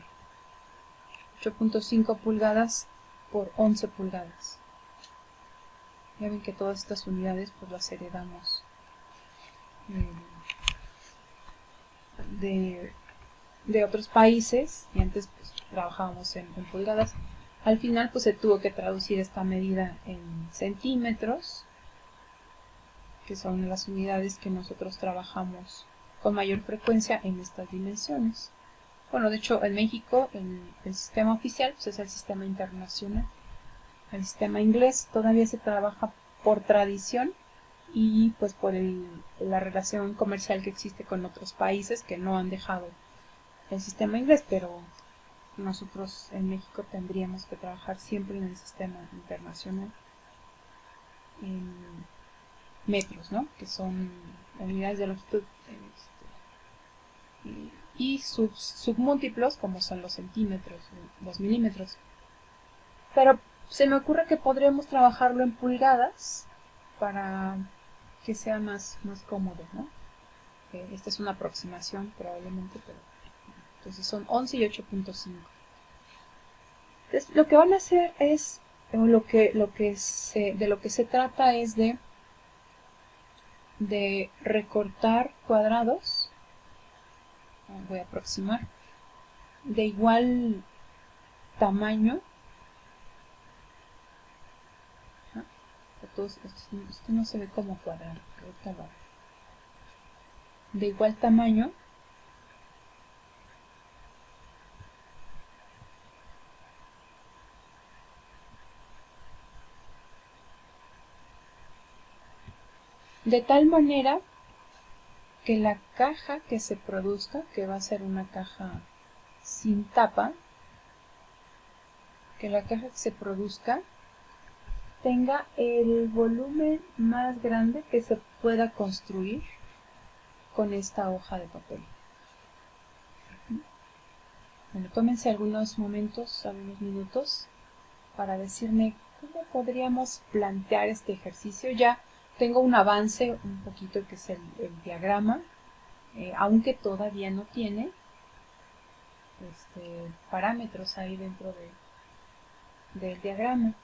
8.5 pulgadas por 11 pulgadas. Ya ven que todas estas unidades pues las heredamos de otros países y antes pues trabajábamos en pulgadas. Al final pues se tuvo que traducir esta medida en centímetros, que son las unidades que nosotros trabajamos con mayor frecuencia en estas dimensiones. Bueno, de hecho en México el sistema oficial pues, es el sistema internacional. El sistema inglés todavía se trabaja por tradición y pues por la relación comercial que existe con otros países que no han dejado el sistema inglés, pero nosotros en México tendríamos que trabajar siempre en el sistema internacional en metros, ¿no? Que son unidades de longitud y submúltiplos como son los centímetros, los milímetros. Pero se me ocurre que podríamos trabajarlo en pulgadas para que sea más cómodo, ¿no? Esta es una aproximación probablemente, pero entonces son 11 y 8.5. Entonces lo que van a hacer es, de lo que se trata es de recortar cuadrados, voy a aproximar, de igual tamaño. Esto no se ve como cuadrado, de igual tamaño, de tal manera que la caja que se produzca, que va a ser una caja sin tapa, que la caja que se produzca tenga el volumen más grande que se pueda construir con esta hoja de papel. Bueno, tómense algunos momentos, algunos minutos, para decirme cómo podríamos plantear este ejercicio. Ya tengo un avance un poquito que es el diagrama, aunque todavía no tiene parámetros ahí dentro del diagrama.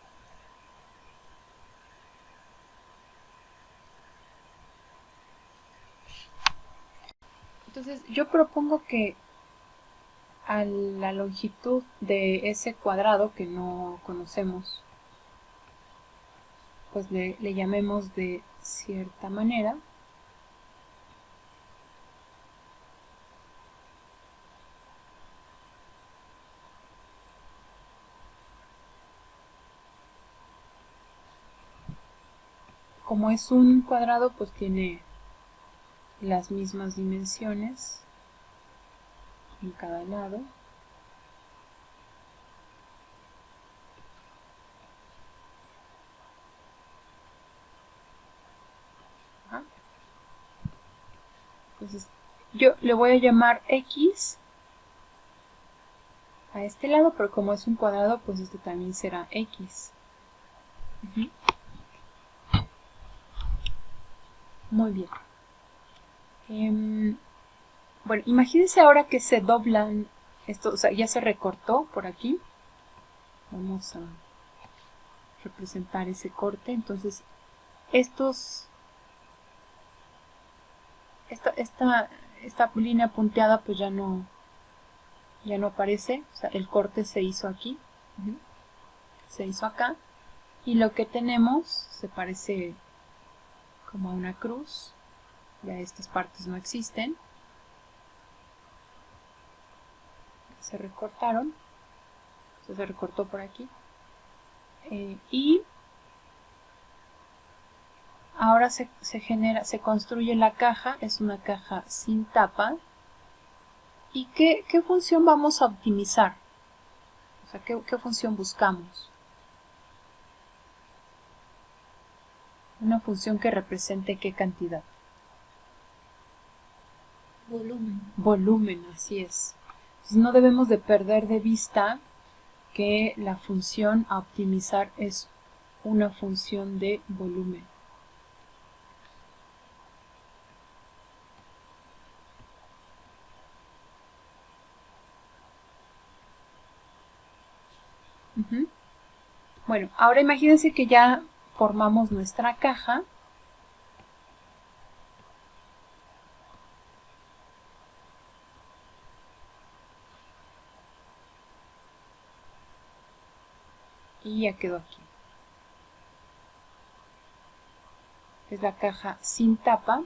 Entonces yo propongo que a la longitud de ese cuadrado que no conocemos, pues le llamemos de cierta manera. Como es un cuadrado, pues tiene las mismas dimensiones en cada lado. Entonces yo le voy a llamar X a este lado, pero como es un cuadrado, pues este también será X. Ujú. Muy bien. Bueno, imagínense ahora que se doblan esto, o sea, ya se recortó por aquí. Vamos a representar ese corte. Entonces, esta línea punteada pues ya no aparece. O sea, el corte se hizo aquí. Ujú. Se hizo acá. Y lo que tenemos se parece como a una cruz. Ya estas partes no existen. Se recortaron. Se recortó por aquí. Y ahora se construye la caja. Es una caja sin tapa. ¿Y qué función vamos a optimizar? O sea, ¿qué función buscamos? Una función que represente qué cantidad. Volumen. Volumen, así es. Entonces, no debemos de perder de vista que la función a optimizar es una función de volumen. Ujú. Bueno, ahora imagínense que ya formamos nuestra caja. Y ya quedó aquí. Es la caja sin tapa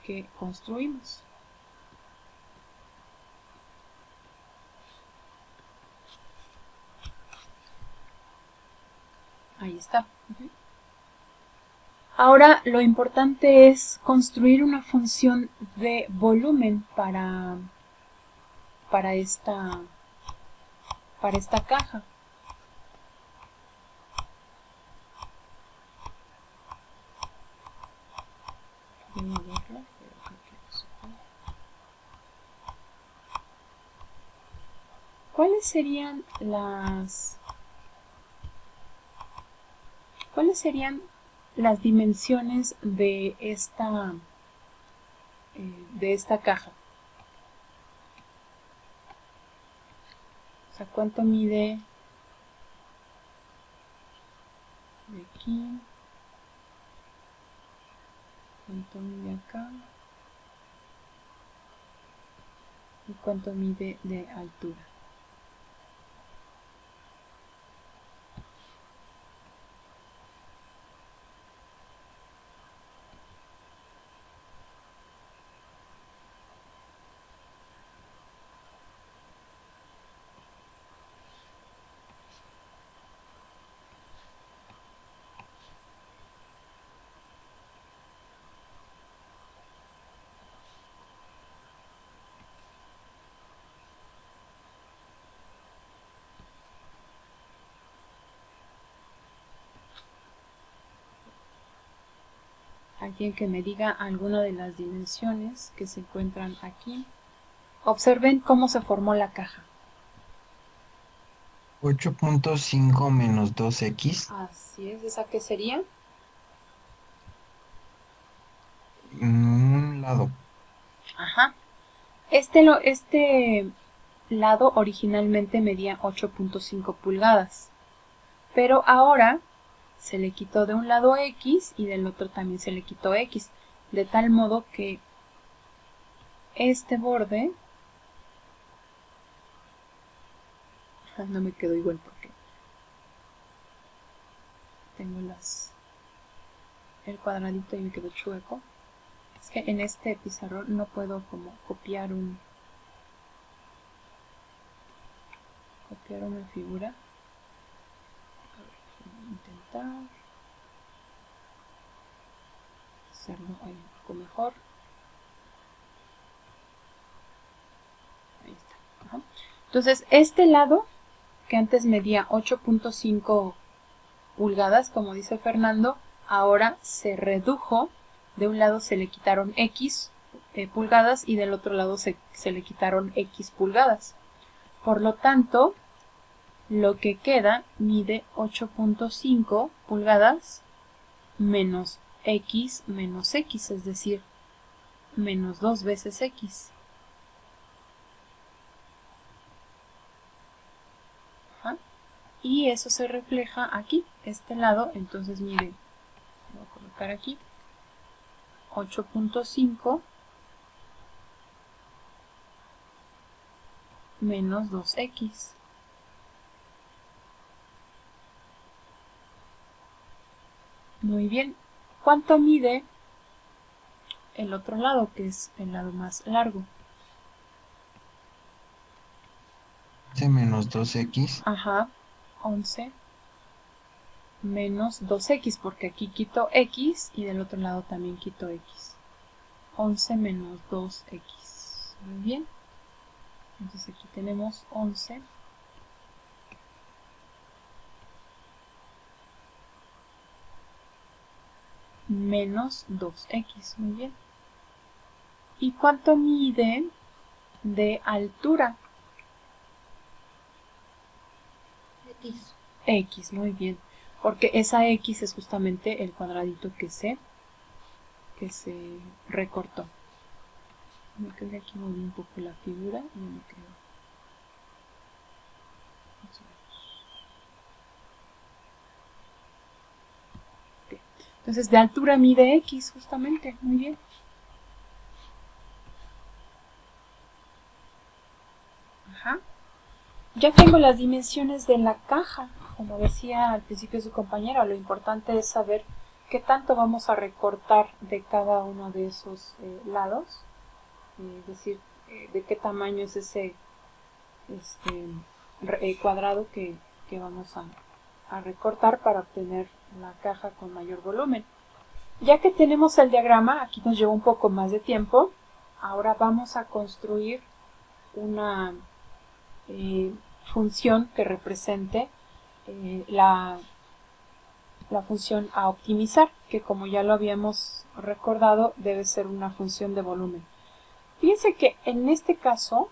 que construimos. Ahí está. Ujú. Ahora lo importante es construir una función de volumen para esta caja. ¿Cuáles serían las dimensiones de esta caja? O sea, ¿cuánto mide de aquí? ¿Cuánto mide acá? ¿Y cuánto mide de altura? Alguien que me diga alguna de las dimensiones que se encuentran aquí. Observen cómo se formó la caja. 8.5 menos 2x. Así es, ¿esa qué sería? Un lado. Ajá. Este lado originalmente medía 8.5 pulgadas, pero ahora se le quitó de un lado X y del otro también se le quitó X, de tal modo que este borde no me quedó igual porque tengo el cuadradito y me quedó chueco. Es que en este pizarrón no puedo como copiar una figura. A ver, voy a intentar hacerlo ahí un poco mejor. Ahí está. Ajá. Entonces, este lado, que antes medía 8.5 pulgadas, como dice Fernando, ahora se redujo. De un lado se le quitaron X pulgadas y del otro lado se le quitaron X pulgadas. Por lo tanto, Lo que queda mide 8.5 pulgadas menos x menos x, es decir, menos 2 veces x. Ajá. Y eso se refleja aquí, este lado, entonces mide, voy a colocar aquí, 8.5 menos 2x. Muy bien. ¿Cuánto mide el otro lado, que es el lado más largo? 11 menos 2x. Ajá, 11 menos 2x, porque aquí quito x y del otro lado también quito x. 11 menos 2x. Muy bien. Entonces aquí tenemos 11 menos 2x. Muy bien. ¿Y cuánto mide de altura? X. X, muy bien. Porque esa x es justamente el cuadradito que se recortó. Creo que aquí moví un poco la figura. No me creo. Bien. Entonces de altura mide x justamente. Muy bien. Ajá. Ya tengo las dimensiones de la caja. Como decía al principio su compañera, lo importante es saber qué tanto vamos a recortar de cada uno de esos lados. Es decir, de qué tamaño es ese cuadrado que vamos a recortar para obtener la caja con mayor volumen. Ya que tenemos el diagrama, aquí nos lleva un poco más de tiempo. Ahora vamos a construir una función que represente la función a optimizar, que como ya lo habíamos recordado, debe ser una función de volumen. Fíjense que en este caso,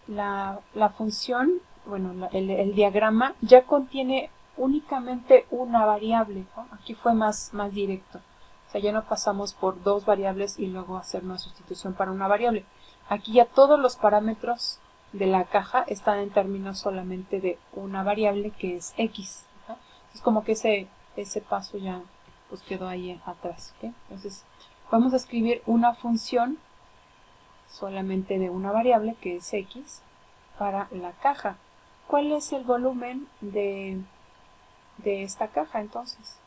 la función, bueno, el diagrama ya contiene únicamente una variable, ¿no? Aquí fue más directo. O sea, ya no pasamos por dos variables y luego hacer una sustitución para una variable. Aquí ya todos los parámetros de la caja están en términos solamente de una variable que es x. ¿No? Es como que ese paso ya pues quedó ahí atrás. ¿Okay? Entonces, vamos a escribir una función solamente de una variable que es x para la caja. ¿Cuál es el volumen de esta caja entonces?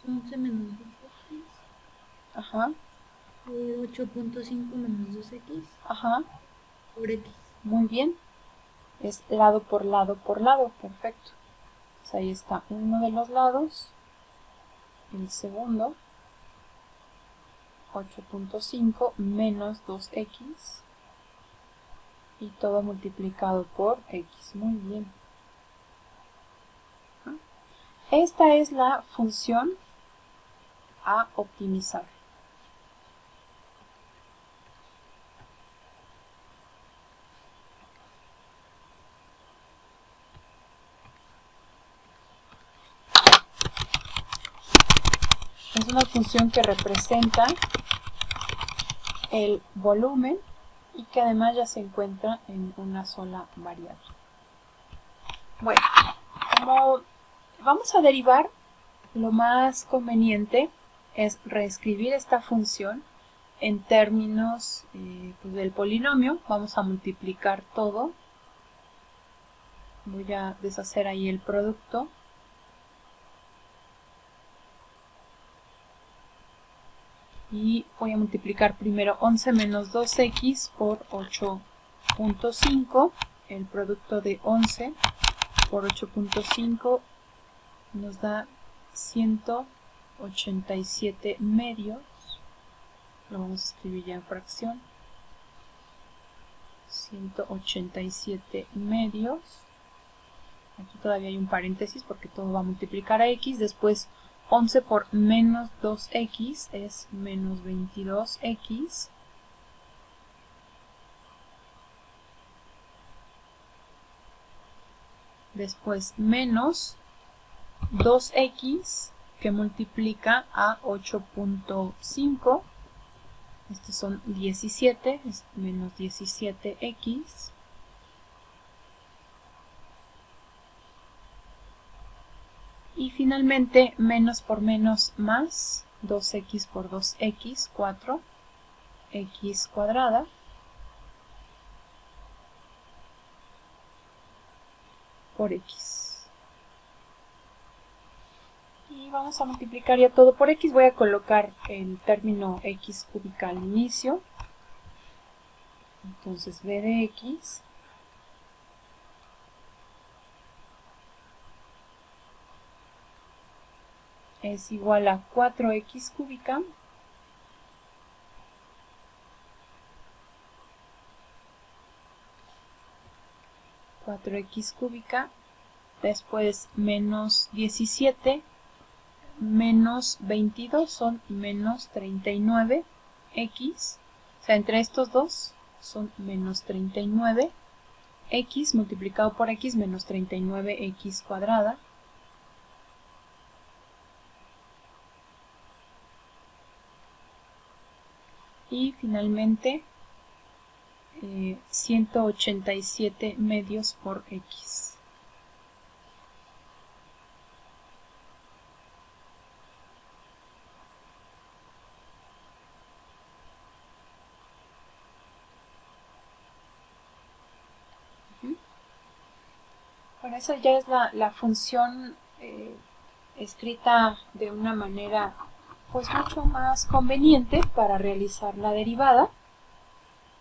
Once menos 2x. Ajá, 8.5 menos 2x ajá, por x. muy bien. Es lado por lado por lado, perfecto. Pues ahí está uno de los lados, el segundo, 8.5 menos 2x y todo multiplicado por x. Muy bien. Esta es la función a optimizar. Es una función que representa el volumen y que además ya se encuentra en una sola variable. Bueno, como vamos a derivar, lo más conveniente es reescribir esta función en términos pues del polinomio. Vamos a multiplicar todo. Voy a deshacer ahí el producto. Y voy a multiplicar primero 11 menos 2x por 8.5. El producto de 11 por 8.5 nos da 187 medios. Lo vamos a escribir ya en fracción. 187 medios. Aquí todavía hay un paréntesis porque todo va a multiplicar a x. Después 11 por menos 2x es menos 22x. Después menos 2x que multiplica a 8.5. Estos son 17, es menos 17x. Y finalmente menos por menos más, 2x por 2x, 4x cuadrada. Por x. Y vamos a multiplicar ya todo por x. Voy a colocar el término x cúbica al inicio. Entonces b de x es igual a 4x cúbica después menos 17 menos 22 son menos 39x, o sea, entre estos dos son menos 39x multiplicado por x menos 39x cuadrada. Y finalmente 187 medios por x. Bueno, esa ya es la función escrita de una manera pues mucho más conveniente para realizar la derivada.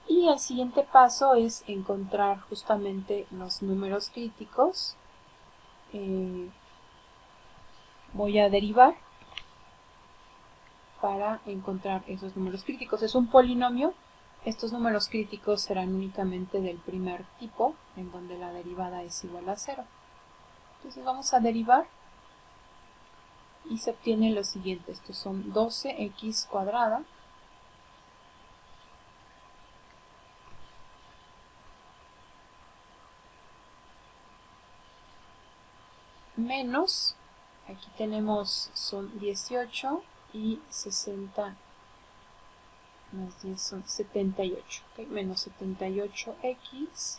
Y el siguiente paso es encontrar justamente los números críticos. Voy a derivar para encontrar esos números críticos. Es un polinomio. Estos números críticos serán únicamente del primer tipo, en donde la derivada es igual a 0. Entonces vamos a derivar y se obtiene lo siguiente. Estos son 12x cuadrada menos, aquí tenemos, son 18 y 60 más 10 son 78, ¿okay? Menos 78x,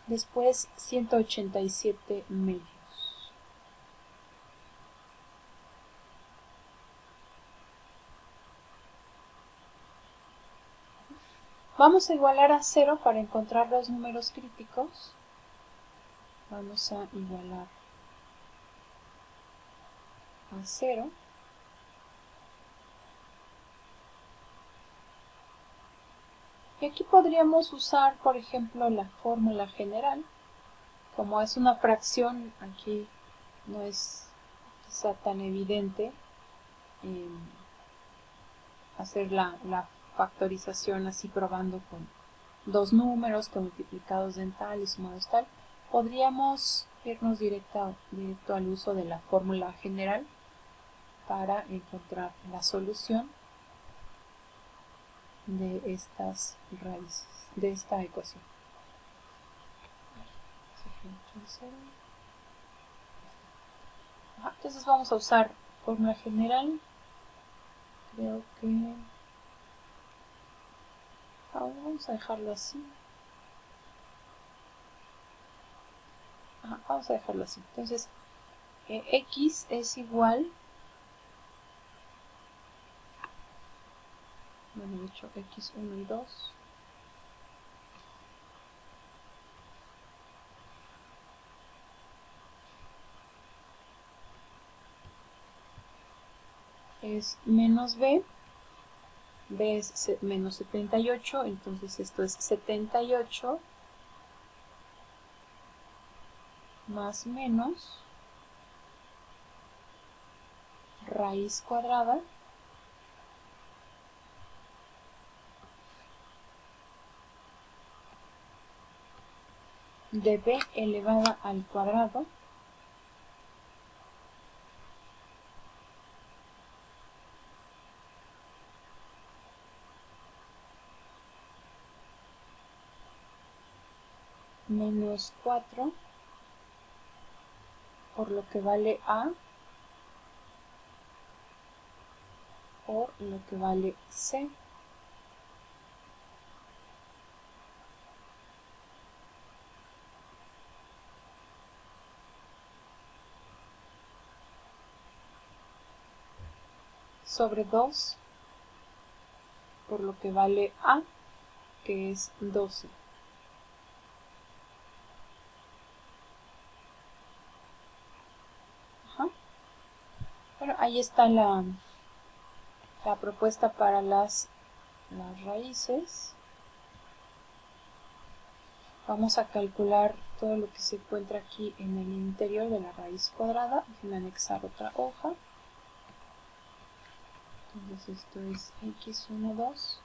después 187 medios. Vamos a igualar a 0 para encontrar los números críticos. Vamos a igualar a 0. Y aquí podríamos usar, por ejemplo, la fórmula general. Como es una fracción, aquí no es quizá tan evidente hacer la factorización así probando con dos números que multiplicados en tal y sumados tal. Podríamos irnos directo al uso de la fórmula general para encontrar la solución de estas raíces, de esta ecuación. Entonces vamos a usar fórmula general. Creo que vamos a dejarlo así. Vamos a dejarlo así. Entonces x es igual, bueno, de hecho x1 y 2 es menos b es menos 78, entonces esto es 78 más menos raíz cuadrada de b elevada al cuadrado menos 4 por lo que vale A por lo que vale C. Sobre 2 por lo que vale A, que es 12. Ajá. Bueno, ahí está la propuesta para las raíces. Vamos a calcular todo lo que se encuentra aquí en el interior de la raíz cuadrada. Déjenme anexar otra hoja. Entonces esto es x1, 2.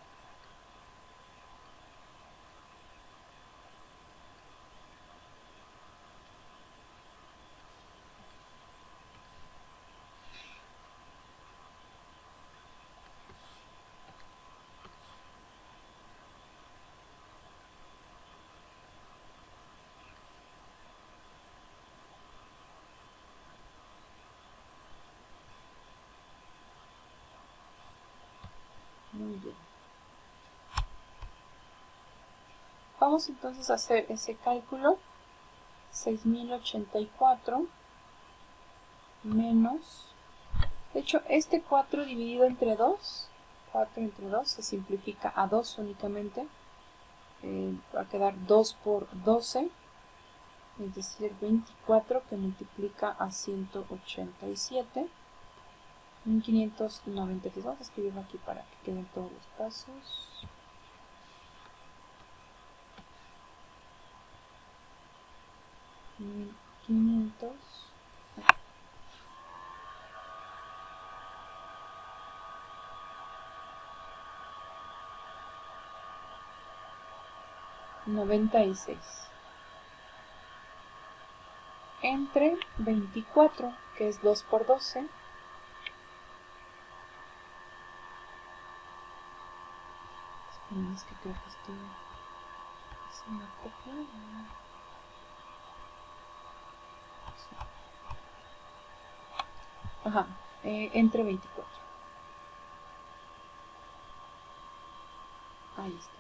Muy bien. Vamos entonces a hacer ese cálculo. 6084 menos... De hecho, este 4 dividido entre 2, 4 entre 2 se simplifica a 2 únicamente. Va a quedar 2 por 12, es decir, 24 que multiplica a 187. 1596. Vamos a escribirlo aquí para que queden todos los pasos. $1500. $96 entre 24, que es 2 por 12. Es que creo que estoy haciendo copia. Ajá, entre 24. Ahí está.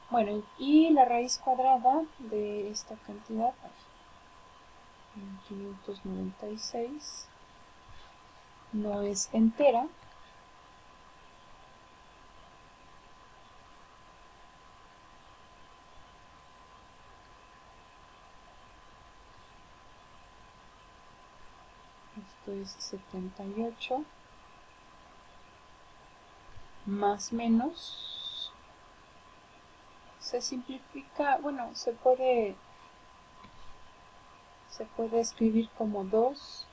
Bueno, y la raíz cuadrada de esta cantidad, 596, no es entera. Esto es 78 más menos. Se simplifica, bueno, se puede escribir como 2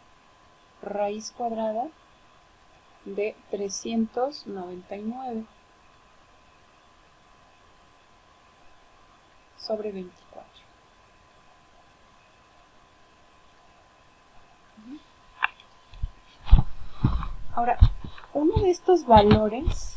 raíz cuadrada de 399 sobre 24. Ahora, uno de estos valores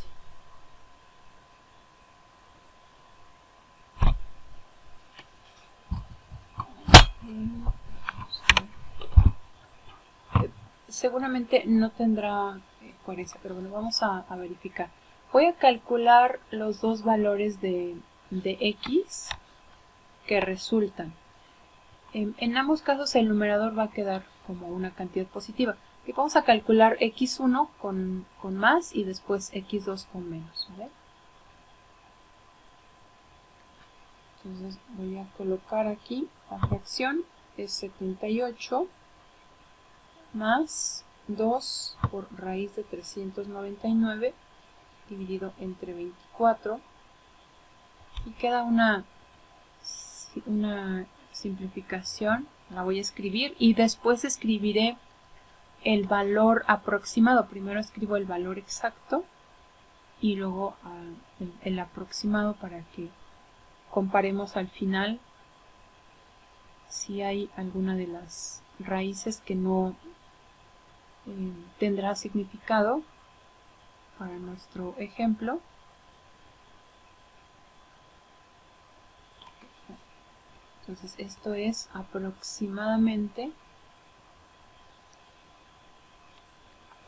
seguramente no tendrá coherencia, pero bueno, vamos a verificar. Voy a calcular los dos valores de x que resultan. En ambos casos el numerador va a quedar como una cantidad positiva. Y vamos a calcular x1 con más y después x2 con menos. ¿Vale? Entonces voy a colocar aquí la fracción es 78 más 2 por raíz de 399 dividido entre 24 y queda una simplificación. La voy a escribir y después escribiré el valor aproximado. Primero escribo el valor exacto y luego el aproximado para que comparemos al final si hay alguna de las raíces que no tendrá significado para nuestro ejemplo Entonces esto es aproximadamente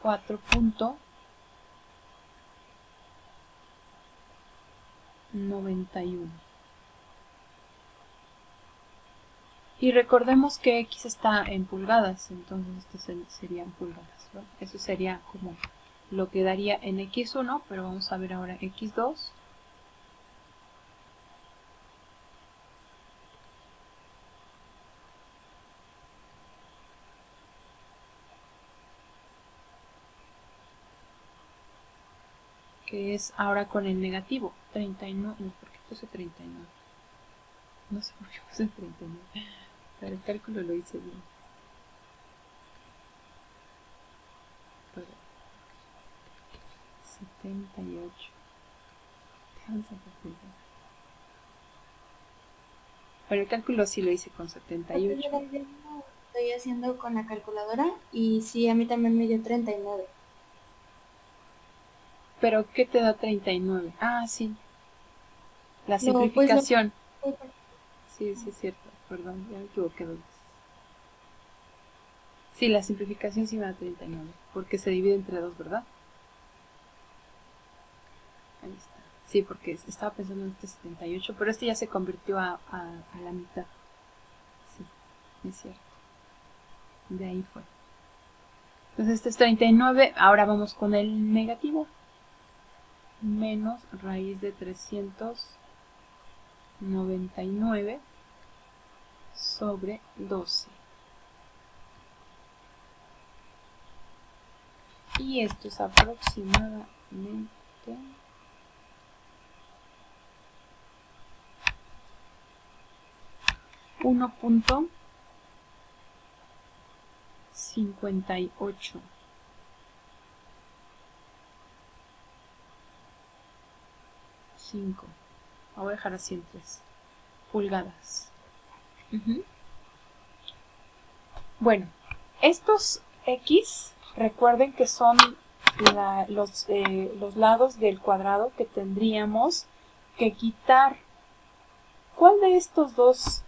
4.91. Y recordemos que X está en pulgadas, entonces esto serían pulgadas, ¿no? Eso sería como lo que daría en X1, pero vamos a ver ahora X2. Que es ahora con el negativo, 39, no, ¿por qué puse 39? No sé por qué puse 39, pero el cálculo lo hice bien. Pero 78. Vamos a ver. Pero el cálculo sí lo hice con 78. Estoy haciendo con la calculadora y sí, a mí también me dio 39. ¿Pero qué te da 39? Ah, sí. La No, pues simplificación. no. Sí, sí es cierto. Perdón, ya me equivoqué dos veces. Sí, la simplificación sí me da 39. Porque se divide entre 2, ¿verdad? Ahí está. Sí, porque estaba pensando en este 78, pero este ya se convirtió a la mitad. Sí, es cierto. De ahí fue. Entonces este es 39. Ahora vamos con el negativo. Menos raíz de 399 sobre 12. Y esto es aproximadamente 1.58. Voy a dejar así en 3 pulgadas. Bueno, estos X, recuerden que son los lados del cuadrado que tendríamos que quitar. ¿Cuál de estos dos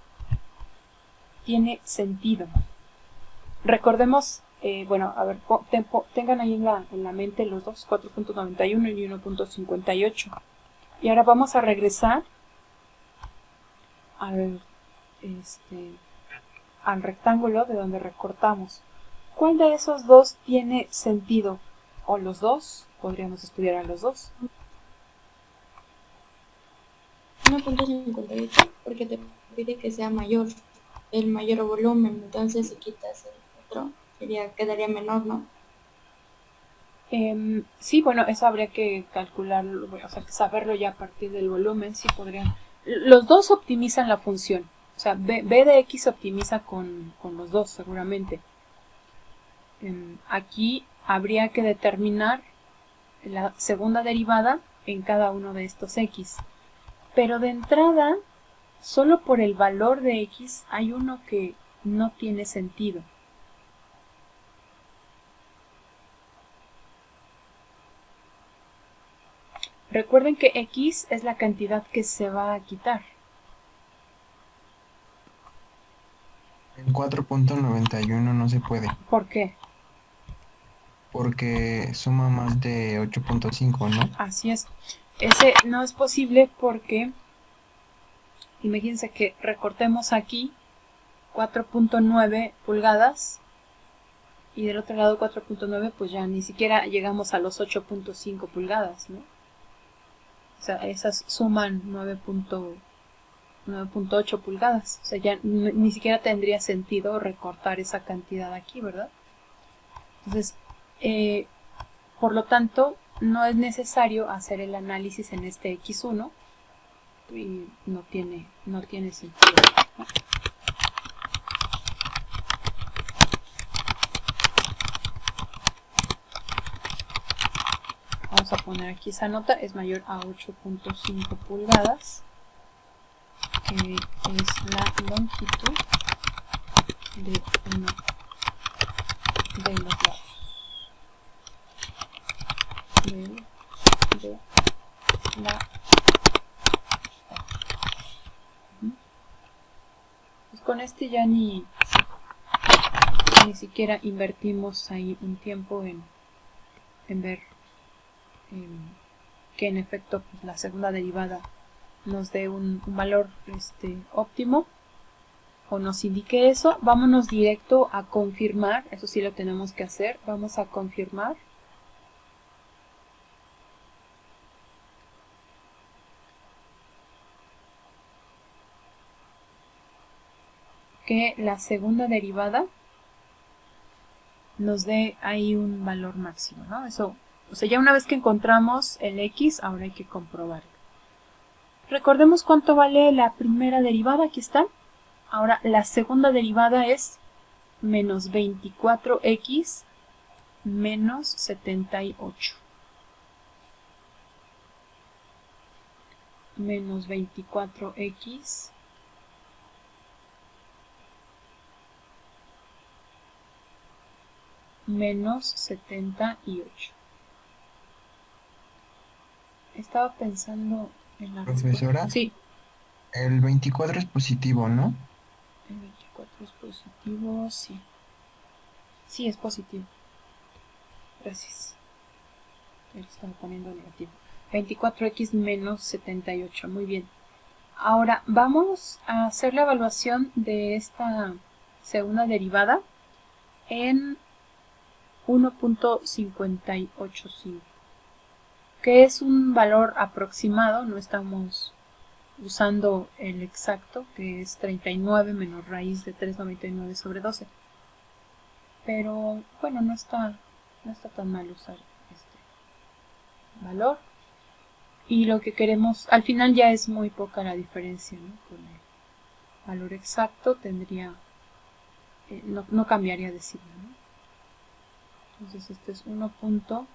tiene sentido? Recordemos, bueno, a ver, tengan ahí en la mente los dos, 4.91 y 1.58. Y ahora vamos a regresar al rectángulo de donde recortamos. ¿Cuál de esos dos tiene sentido? ¿O los dos? Podríamos estudiar a los dos. 1.58 porque te pide que sea mayor, el mayor volumen, entonces si quitas el otro quedaría menor, ¿no? Sí, bueno, eso habría que calcularlo, o sea, saberlo ya a partir del volumen, sí podrían. Los dos optimizan la función, o sea, b de x optimiza con los dos seguramente. Aquí habría que determinar la segunda derivada en cada uno de estos x. Pero de entrada, solo por el valor de x hay uno que no tiene sentido. Recuerden que x es la cantidad que se va a quitar. En 4.91 no se puede, ¿Por qué? porque suma más de 8.5, ¿no? Así es. Ese no es posible porque, imagínense que recortemos aquí 4.9 pulgadas y del otro lado 4.9, pues ya ni siquiera llegamos a los 8.5 pulgadas, ¿no? O sea, esas suman 9.8 pulgadas. O sea, ya ni siquiera tendría sentido recortar esa cantidad aquí, ¿verdad? Entonces, por lo tanto, no es necesario hacer el análisis en este X1 y no tiene sentido, ¿no? Vamos a poner aquí esa nota, es mayor a 8.5 pulgadas, que es la longitud de uno de los lados de la. con este ya ni siquiera invertimos ahí un tiempo en ver que en efecto pues, la segunda derivada nos dé un valor óptimo o nos indique eso. Vámonos directo a confirmar, eso sí lo tenemos que hacer, vamos a confirmar que la segunda derivada nos dé ahí un valor máximo, ¿no? Eso, o sea, ya una vez que encontramos el x, ahora hay que comprobarlo. Recordemos cuánto vale la primera derivada, aquí está. Ahora la segunda derivada es menos 24x menos 78. Menos 24x menos 78. Estaba pensando en la Profesora, sí, el 24 es positivo, ¿no? el 24 es positivo, sí. Sí, es positivo. Gracias. Ya lo estaba poniendo negativo. 24x menos 78. Muy bien. Ahora vamos a hacer la evaluación de esta segunda derivada en 1.585, que es un valor aproximado, no estamos usando el exacto, que es 39 menos raíz de 399 sobre 12. Pero bueno, no está tan mal usar este valor. Y lo que queremos, al final ya es muy poca la diferencia, ¿no? Con el valor exacto tendría, no cambiaría de signo, ¿no? Entonces este es 1.585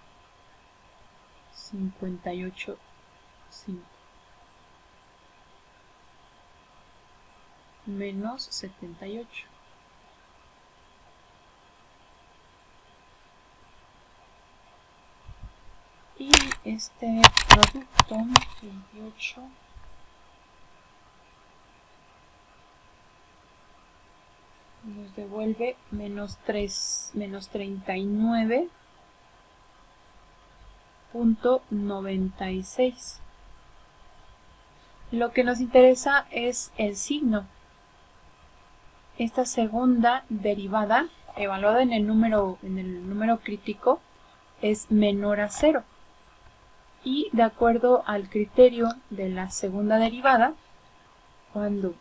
menos 78. Y este producto 28 nos devuelve menos 39.96. Lo que nos interesa es el signo. Esta segunda derivada, evaluada en el número crítico, es menor a 0. Y de acuerdo al criterio de la segunda derivada, cuando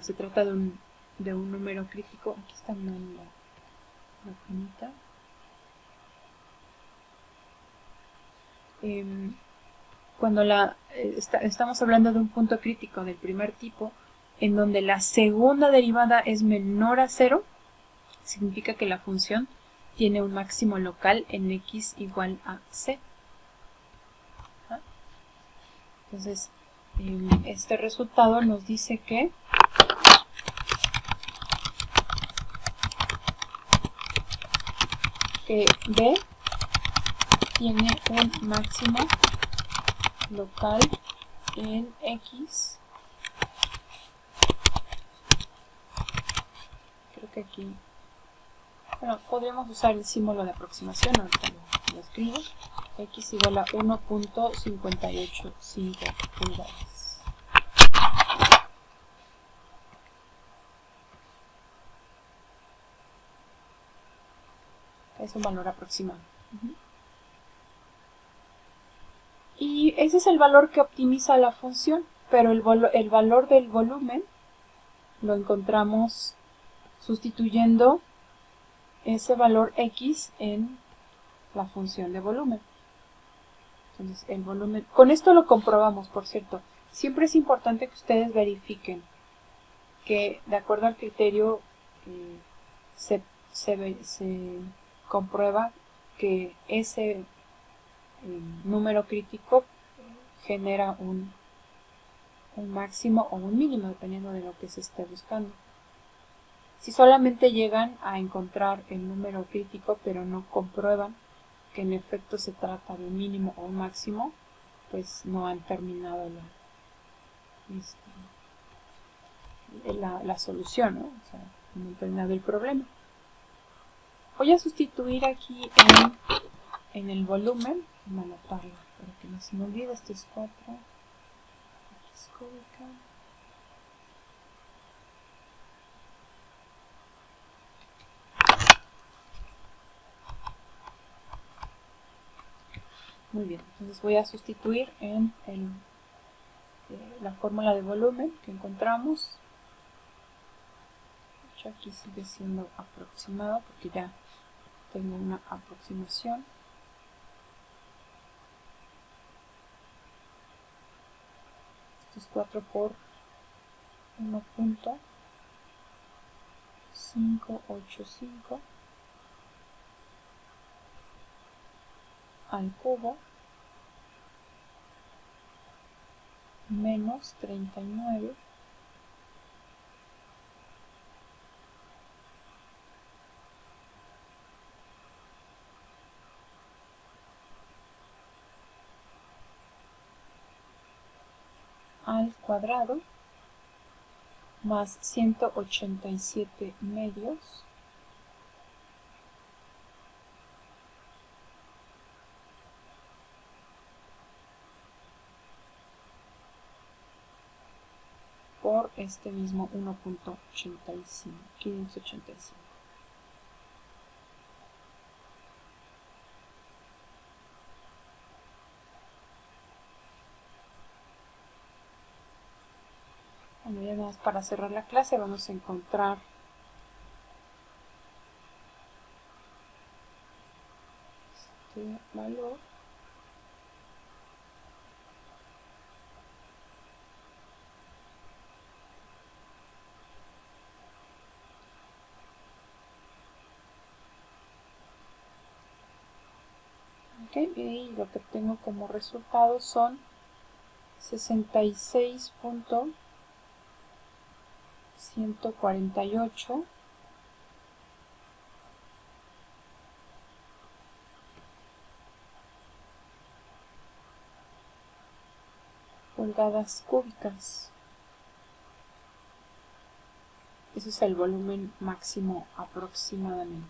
se trata de un número crítico, aquí está mal la pinita. Cuando estamos hablando de un punto crítico del primer tipo, en donde la segunda derivada es menor a 0, significa que la función tiene un máximo local en x igual a c. Entonces, este resultado nos dice que B tiene un máximo local en x. Creo que aquí, bueno, podríamos usar el símbolo de aproximación, ahorita lo escribo. X igual a 1.585 pulgadas. Es un valor aproximado. Y ese es el valor que optimiza la función, pero el valor del volumen lo encontramos sustituyendo ese valor x en la función de volumen. Entonces el volumen, con esto lo comprobamos, por cierto. Siempre es importante que ustedes verifiquen que de acuerdo al criterio se comprueba que ese número crítico genera un máximo o un mínimo, dependiendo de lo que se esté buscando. Si solamente llegan a encontrar el número crítico, pero no comprueban que en efecto se trata de un mínimo o un máximo, pues no han terminado la solución, ¿no? O sea, no terminado el problema. Voy a sustituir aquí en el volumen, voy a anotarlo para que no se me olvide. Esto es 4 X cúbica. Muy bien, entonces voy a sustituir en la fórmula de volumen que encontramos. Aquí sigue siendo aproximado porque ya tengo una aproximación. Esto es 4 por 1.585 al cubo menos 39 al cuadrado más 187 medios por este mismo 585. Bueno, ya nada más para cerrar la clase vamos a encontrar este valor. Okay, y lo que tengo como resultado son 66.148 pulgadas cúbicas. Ese es el volumen máximo aproximadamente.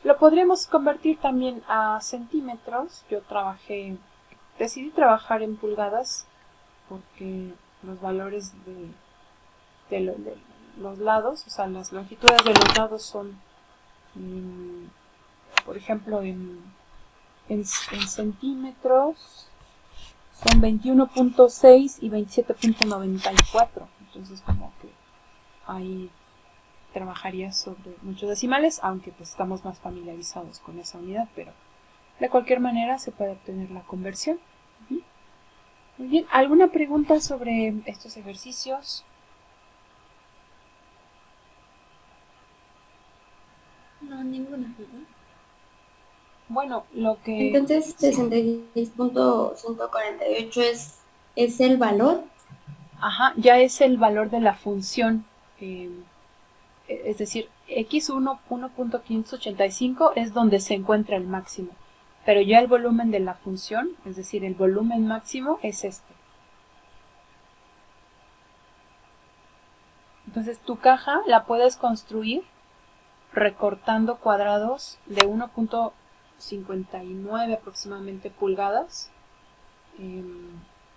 Lo podremos convertir también a centímetros. Yo decidí trabajar en pulgadas porque los valores de los lados, o sea, las longitudes de los lados son, por ejemplo, en centímetros son 21.6 y 27.94. Entonces como que ahí trabajaría sobre muchos decimales, aunque pues estamos más familiarizados con esa unidad, pero de cualquier manera se puede obtener la conversión. Muy bien, ¿alguna pregunta sobre estos ejercicios? No, ninguna. Bueno, lo que... Entonces, 66.148 es el valor. Ajá, ya es el valor de la función, es decir, x1, 1.585 es donde se encuentra el máximo, pero ya el volumen de la función, es decir, el volumen máximo es este. Entonces tu caja la puedes construir recortando cuadrados de 1.59 aproximadamente pulgadas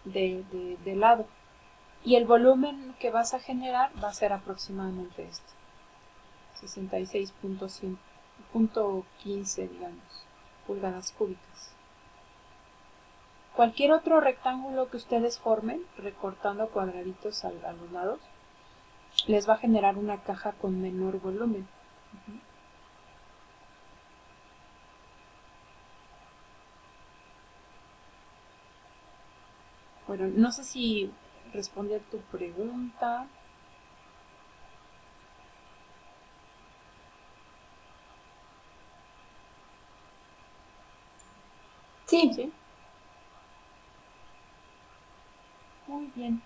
de lado. Y el volumen que vas a generar va a ser aproximadamente este. 66.15, digamos, pulgadas cúbicas. Cualquier otro rectángulo que ustedes formen, recortando cuadraditos a los lados, les va a generar una caja con menor volumen. Bueno, no sé si respondí a tu pregunta. Sí. ¿Sí? Muy bien.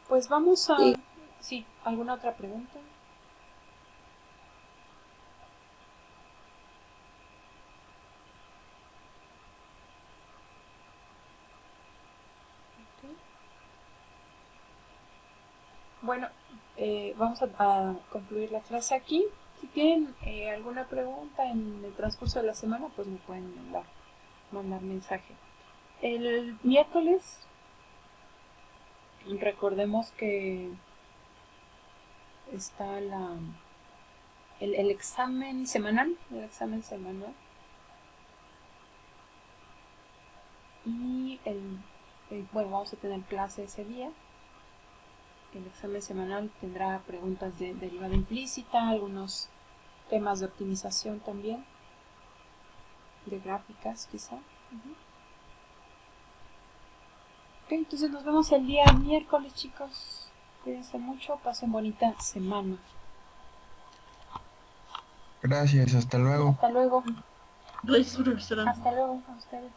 Pues vamos a... Sí. Sí, ¿alguna otra pregunta? Ok. Bueno, vamos a concluir la clase aquí. Si tienen alguna pregunta en el transcurso de la semana, pues me pueden mandar mensaje. El miércoles, recordemos que está el examen semanal, y bueno, vamos a tener clase ese día. El examen semanal tendrá preguntas de derivada implícita, algunos temas de optimización también, de gráficas quizá. Ok, entonces nos vemos el día miércoles, chicos. Cuídense mucho, pasen bonita semana. Gracias, hasta luego. Hasta luego. Gracias, profesora. Hasta luego a ustedes.